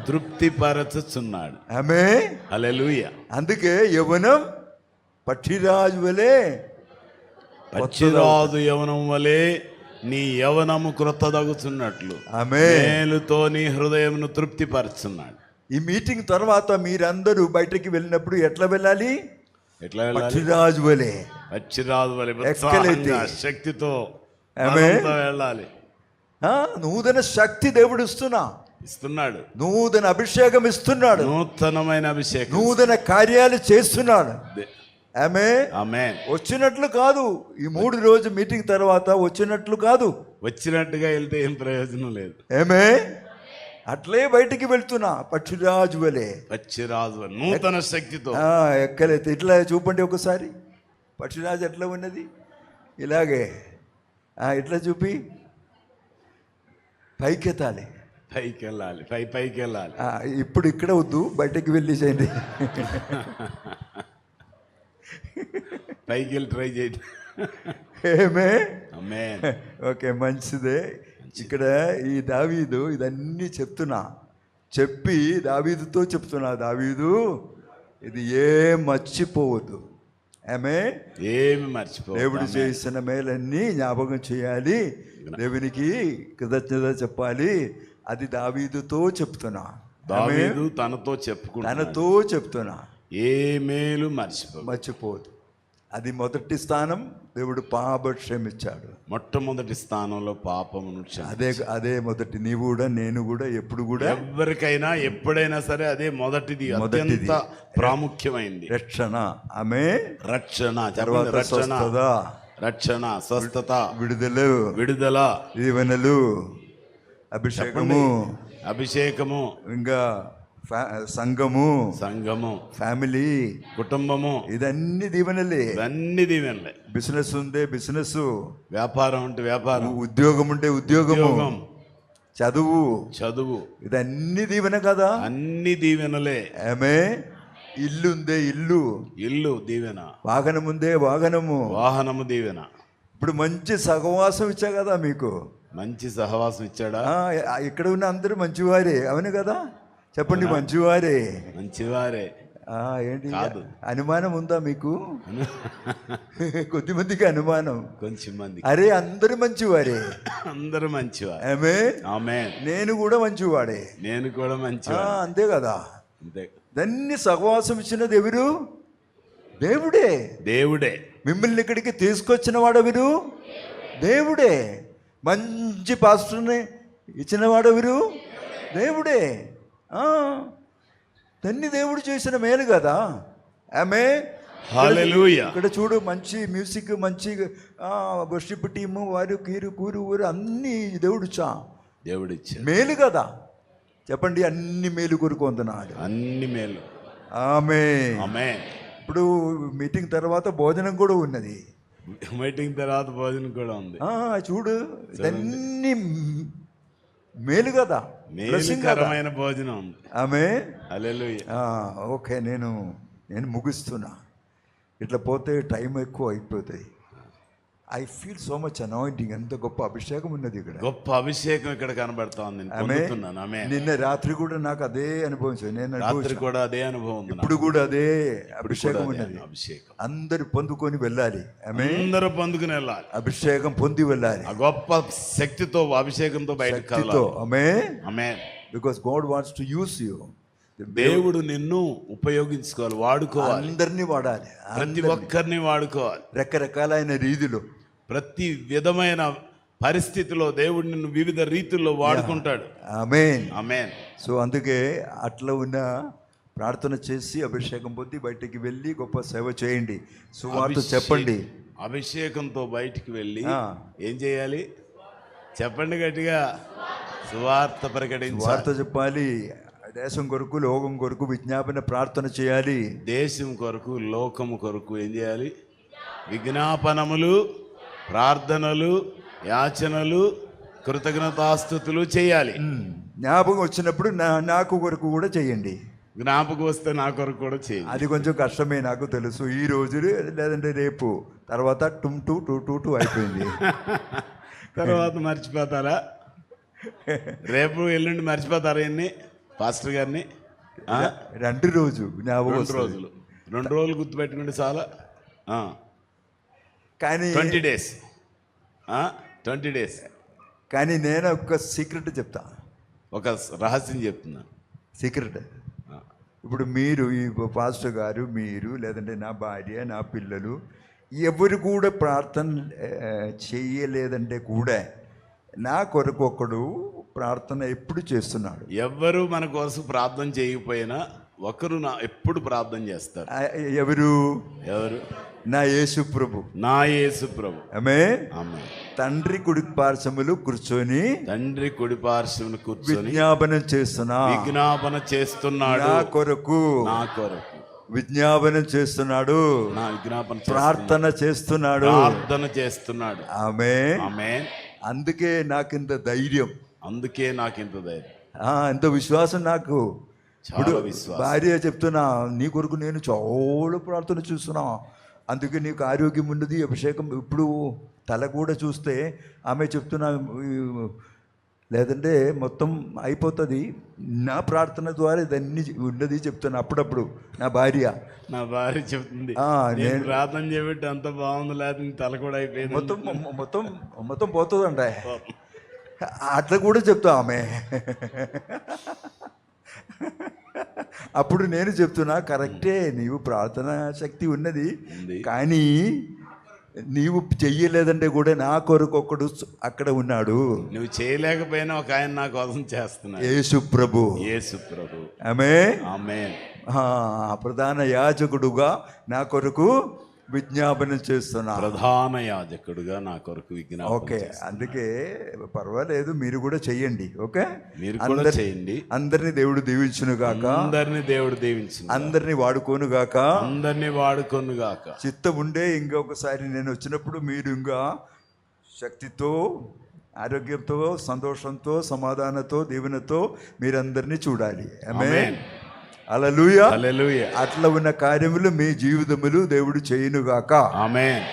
తృప్తిపరచుచున్నాడు. ఆమేన్, హల్లెలూయా. అందుకే యవ్వనం పక్షిరాజు యవనం వలె నీ యవనము క్రొత్తదగుచున్నట్లు మేలుతో నీ హృదయమును తృప్తిపరచున్నాడు. ఈ మీటింగ్ తర్వాత మీరందరూ బయటకి వెళ్ళినప్పుడు ఎట్లా వెళ్ళాలి? పక్షిరాజు వలె శక్తితో వెళ్ళాలి. నూతన శక్తి దేవుడు ఇస్తున్నా. ఇస్తున్నాడు. నూతన అభిషేకం ఇస్తున్నాడు. నూతనమైన అభిషేకం, నూతన కార్యాలు చేస్తున్నాడు. ఆమేన్. వచ్చినట్లు కాదు, ఈ 3 రోజు మీటింగ్ తర్వాత వచ్చినట్లు కాదు. వచ్చినట్టుగా వెళ్తే ఏం ప్రయోజనం లేదు. అట్లే బయటికి వెళ్తున్నా పక్షిరాజు వలె. పక్షిరాజు నూతన శక్తితో ఎక్కలైతే ఇట్లా చూపండి ఒకసారి. పక్షిరాజు ఎట్లా ఉన్నది? ఇలాగే ఇట్లా చూపి పైకెత్తాలి, పైకి వెళ్ళాలి, పైకి వెళ్ళాలి. ఇప్పుడు ఇక్కడ వద్దు, బయటకు వెళ్ళి చేయండి. పైకి వెళ్ళి ట్రై చేయండి. ఓకే, మంచిదే. ఇక్కడ ఈ దావీదు ఇదన్నీ చెప్పి దావీదుతో చెప్తున్నా, దావీదు ఇది ఏం మర్చిపోవద్దు. ఏమి మర్చిపో. దేవుడు చేసిన మేలన్నీ జ్ఞాపకం చేయాలి, దేవునికి కృతజ్ఞత చెప్పాలి. అది దావీదుతో చెప్తున్నా, దావీదు తనతో చెప్తున్నా. ఏ మేలు మర్చిపోవద్దు. అది మొదటి స్థానం. దేవుడు పాపక్షమిచ్చాడు. మొట్టమొదటి స్థానంలో పాపమును అదే మొదటి. నీవు కూడా, నేను కూడా, ఎప్పుడు కూడా, ఎవరికైనా ఎప్పుడైనా సరే అదే మొదటిది, అత్యంత ప్రాముఖ్యమైంది. రక్షణ. తర్వాత రక్షణ, స్వస్థత, విడుదల, దీవెనలు, అభిషేకము, ఇంకా సంఘము, ఫ్యామిలీ, కుటుంబము, ఇదన్నీ దీవెనలే. బిజినెస్ ఉంటే బిజినెస్, వ్యాపారం ఉంటే వ్యాపారం, ఉద్యోగం ఉంటే ఉద్యోగము, చదువు, ఇదన్నీ దీవెన కదా. అన్ని దీవెనలే. ఇల్లు ఉందే ఇల్లు దీవెన. వాహనం ఉందే వాహనము దీవెన. ఇప్పుడు మంచి సహవాసం ఇచ్చా కదా మీకు. మంచి సహవాసం ఇచ్చాడా? ఇక్కడ ఉన్న అందరూ మంచివారే, అవును కదా? చెప్పండి, మంచివారే. ఏంటి అనుమానం ఉందా మీకు? కొద్దిమందికి అనుమానం, కొంచెం మంది. అరే అందరూ మంచివారే, అందరూ మంచివారే. నేను కూడా మంచివాడే, అంతే కదా. దాన్ని సహవాసం ఇచ్చినది ఎవరు? దేవుడే. మిమ్మల్ని ఇక్కడికి తీసుకొచ్చిన వాడెవరు? దేవుడే. మంచి పాస్టర్ని ఇచ్చిన వాడెవరు? దేవుడే. దాన్ని దేవుడు చేసిన మేలు కదా. హల్లెలూయా. ఇక్కడ చూడు, మంచి మ్యూజిక్, మంచి వర్షిప్ టీము, వారు కూరు అన్ని దేవుడు మేలు కదా. చెప్పండి, అన్ని మేలు కొరుకుంటున్నాడు. అన్ని మేలు. ఆమేన్. ఇప్పుడు మీటింగ్ తర్వాత భోజనం కూడా ఉన్నది. ఉంది. చూడు, ఇదన్నీ మేలు కదా, మేలుకరమైన భోజనం ఉంది. హల్లెలూయా. ఓకే, నేను ముగిస్తున్నా. ఇట్లా పోతే టైం ఎక్కువ అయిపోతాయి. I feel so much anointing. ఎంత గొప్ప అభిషేకం ఉన్నది ఇక్కడ. గొప్ప అభిషేకం ఇక్కడ కనబడుతోంది. నిన్న రాత్రి కూడా నాకు అదే అనుభవించాను. నేను కూడా అదే అనుభవం, ఇప్పుడు కూడా అదే అభిషేకం ఉన్నది. అందరు పొందుకొని వెళ్ళాలి. అందరూ పొందుకుని వెళ్ళాలి. అభిషేకం పొంది వెళ్ళాలి. ఆ గొప్ప శక్తితో, అభిషేకంతో బయటకు. Because God wants to use you. దేవుడు నిన్ను ఉపయోగించుకోవాలి, వాడుకోవాలి. అందరినీ వాడాలి, ప్రతి ఒక్కరిని వాడుకోవాలి. రకరకాలైన రీతిలో, ప్రతి విధమైన పరిస్థితిలో దేవుడు నిన్ను వివిధ రీతుల్లో వాడుకుంటాడు. ఆమేన్. సో అందుకే అట్లా ఉన్న ప్రార్థన చేసి అభిషేకం పొంది బయటికి వెళ్ళి గొప్ప సేవ చేయండి. సువార్త చెప్పండి. అభిషేకంతో బయటికి వెళ్ళి ఏం చేయాలి? చెప్పండి గట్టిగా. సువార్త ప్రకటించాలి, సువార్త చెప్పాలి. దేశం కొరకు, లోకం కొరకు విజ్ఞాపన ప్రార్థన చేయాలి. దేశం కొరకు, లోకము కొరకు ఏం చేయాలి? విజ్ఞాపనములు, ప్రార్థనలు, యాచనలు, కృతజ్ఞతాస్తుతులు చేయాలి. జ్ఞాపకం వచ్చినప్పుడు నాకు కొరకు కూడా చేయండి. జ్ఞాపకం వస్తే నా కొరకు కూడా చేయండి. అది కొంచెం కష్టమే, నాకు తెలుసు. ఈ రోజు లేదంటే రేపు, తర్వాత 2 అయిపోయింది. తర్వాత మర్చిపోతారా? రేపు ఎల్లుండి మర్చిపోతారా? ఎన్ని పాస్టర్ గారిని 2 రోజు జ్ఞాపకం, 2 రోజులు గుర్తుపెట్టుకుంటే చాలా. కానీ 20 డేస్, 20 డేస్. కానీ నేను ఒక సీక్రెట్ చెప్తా, ఒక రహస్యం చెప్తున్నాను. సీక్రెట్. ఇప్పుడు మీరు, ఈ పాస్టర్ గారు, మీరు, లేదంటే నా భార్య, నా పిల్లలు, ఎవరు కూడా ప్రార్థన చేయలేదంటే కూడా నా కొరకు ఒకడు ప్రార్థన ఎప్పుడు చేస్తున్నాడు. ఎవ్వరు మన కోసం ప్రార్థన చేయకపోయినా ఒకరు ఎప్పుడు ప్రార్థన చేస్తారు. ఎవరు? ఎవరు? నా యేసు ప్రభు. నా యేసు ప్రభు. ఆమేన్. ఆమేన్. తండ్రి కుడి పార్శ్వములు కూర్చొని, తండ్రి కుడి పార్శ్వమున కూర్చొని విజ్ఞాపన చేస్తున్నాడు. నా కొరకు విజ్ఞాపన చేస్తున్నాడు. నా విజ్ఞాపన ప్రార్థన చేస్తున్నాడు. ఆమేన్. ఆమేన్. అందుకే నాకింత ధైర్యం, ఎంత విశ్వాసం నాకు. ఇప్పుడు భార్య చెప్తున్నా, నీ కొరకు నేను చాలా ప్రార్థన చూస్తున్నా, అందుకే నీకు ఆరోగ్యం ఉన్నది, అభిషేకం. ఇప్పుడు తల కూడా చూస్తే ఆమె చెప్తున్నా, లేదంటే మొత్తం అయిపోతుంది, నా ప్రార్థన ద్వారా ఇదన్నీ ఉన్నది చెప్తున్నా. అప్పుడప్పుడు నా భార్య చెప్తుంది, నేను ప్రార్థన చేయబట్టి అంత బాగుంది, లేదా తల కూడా అయిపోయింది, మొత్తం పోతుందంట. అట్లా కూడా చెప్తా ఆమె. అప్పుడు నేను చెప్తున్నా, కరెక్టే, నీవు ప్రార్థన శక్తి ఉన్నది, కానీ నీవు చెయ్యలేదంటే కూడా నా కొరకు ఒకడు అక్కడ ఉన్నాడు. నువ్వు చేయలేకపోయినా ఒక ఆయన నా కోసం చేస్తున్నాడు. యేసు ప్రభు. ఆమేన్. ప్రధాన యాజకుడుగా నా కొరకు విజ్ఞాపన చేస్తున్నా. ప్రధాన యాజకుడుగా నా కొరకు విజ్ఞాపన. ఓకే, అందుకే పర్వాలేదు, మీరు కూడా చెయ్యండి. ఓకే, మీరు కూడా చేయండి. అందరిని దేవుడు దీవించును గాక. అందరిని వాడుకోను గాక. చిత్తం ఉండే ఇంకొకసారి నేను వచ్చినప్పుడు మీరు ఇంకా శక్తితో, ఆరోగ్యంతో, సంతోషంతో, సమాధానంతో, దీవెనతో మీరందరినీ చూడాలి. ఆమేన్. హల్లెలూయా. అట్లా ఉన్న కార్యములు మీ జీవితములు దేవుడు చేయునుగాక. ఆమేన్.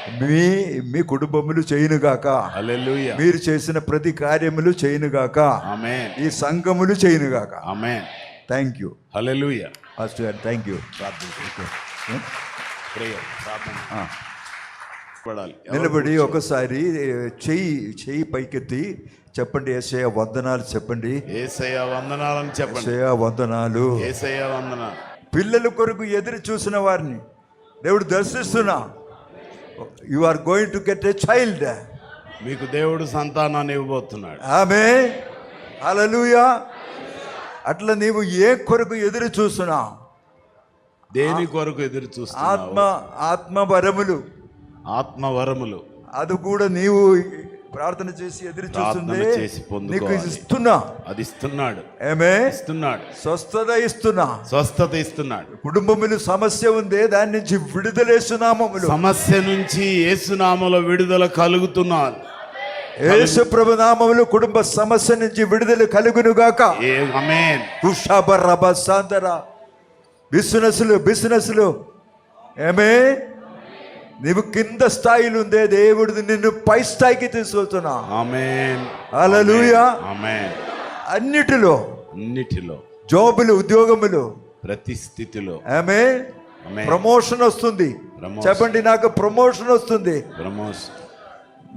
మీ కుటుంబములు చేయునుగాక. హల్లెలూయా. మీరు చేసిన ప్రతి కార్యములు చేయునుగాక. ఆమేన్. ఈ సంఘములు చేయునుగాక. Amen. Thank you. Hallelujah. Pastor గారు థ్యాంక్ యూ. నిలబడి ఒకసారి చెయ్యి పైకెత్తి చెప్పండి, యేసయ్య వందనాలు చెప్పండి. యేసయ్య వందనాలను చెప్పండి. యేసయ్య వందనాలు. యేసయ్య వందనాలు. పిల్లల కొరకు ఎదురు చూసిన వారిని దేవుడు దర్శిస్తున్నా. You are going to get a child. మీకు దేవుడు సంతానాన్ని ఇవ్వబోతున్నాడు. ఆమేన్. హల్లెలూయా. అట్లా నీవు ఏ కొరకు ఎదురు చూస్తున్నా? దేని కొరకు ఎదురు చూస్తున్నావు? ఆత్మవరములు. అది కూడా నీవు ప్రార్థన చేసి ఎదురు చూస్తుంది. నీకు ఇస్తున్నా. అది ఇస్తున్నాడు. స్వస్థత ఇస్తున్నాడు. కుటుంబములు సమస్య ఉంది, దాని నుంచి విడుదల యేసునామములో. సమస్య నుంచి యేసునామములో విడుదల కలుగుతున్నారు. యేసు ప్రభు నామములో కుటుంబ సమస్య నుంచి విడుదల కలుగునుగాక. ఆమేన్. కుషాబరబసాంతర బిజినెస్లు ఆమేన్. నీవు కింద స్థాయిలో ఉందే, దేవుడు నిన్ను పై స్థాయికి తీసుకెళ్తున్నా. ఆమేన్. హల్లెలూయా. ఆమేన్. అన్నిటిలో జాబులు, ఉద్యోగములు, ప్రతి స్థితిలో ఆమేన్. ప్రమోషన్ వస్తుంది. చెప్పండి, నాకు ప్రమోషన్ వస్తుంది.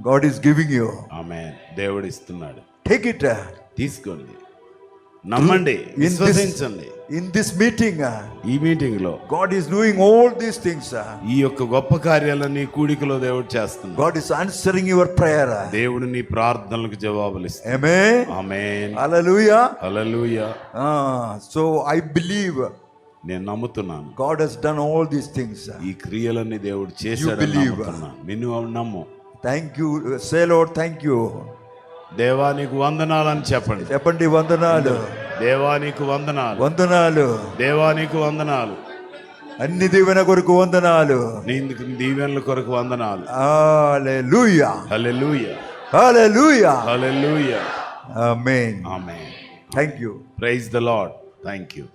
God is giving you. Amen. దేవుడు ఇస్తున్నాడు. Take it. తీసుకోండి, నమ్మండి, విశ్వసించండి. In this meeting, ఈ మీటింగ్ లో God is doing all these things. ఈ యొక్క గొప్ప కార్యాలన్నీ కూడికలో దేవుడు చేస్తున్నాడు. God is answering your prayer. దేవుడు నీ ప్రార్థనలకు జవాబులు ఇస్తాడు. Amen. Amen. Hallelujah. Hallelujah. So I believe, నేను నమ్ముతున్నాను, God has done all these things. ఈ క్రియలన్నీ దేవుడు చేశాడని నమ్ముతున్నాను. నిన్ను నమ్ము. Thank you. Say Lord, thank you. దేవానికి వందనాలు అని చెప్పండి. చెప్పండి, వందనాలు. దేవానికి వందనాలు. దేవానికి వందనాలు. అన్ని దీవెన కొరకు వందనాలు. నీకు దీవెనల కొరకు వందనాలు. హల్లెలూయా. Hallelujah. Hallelujah. Hallelujah. Amen. Amen. Thank you. Praise the Lord. Thank you.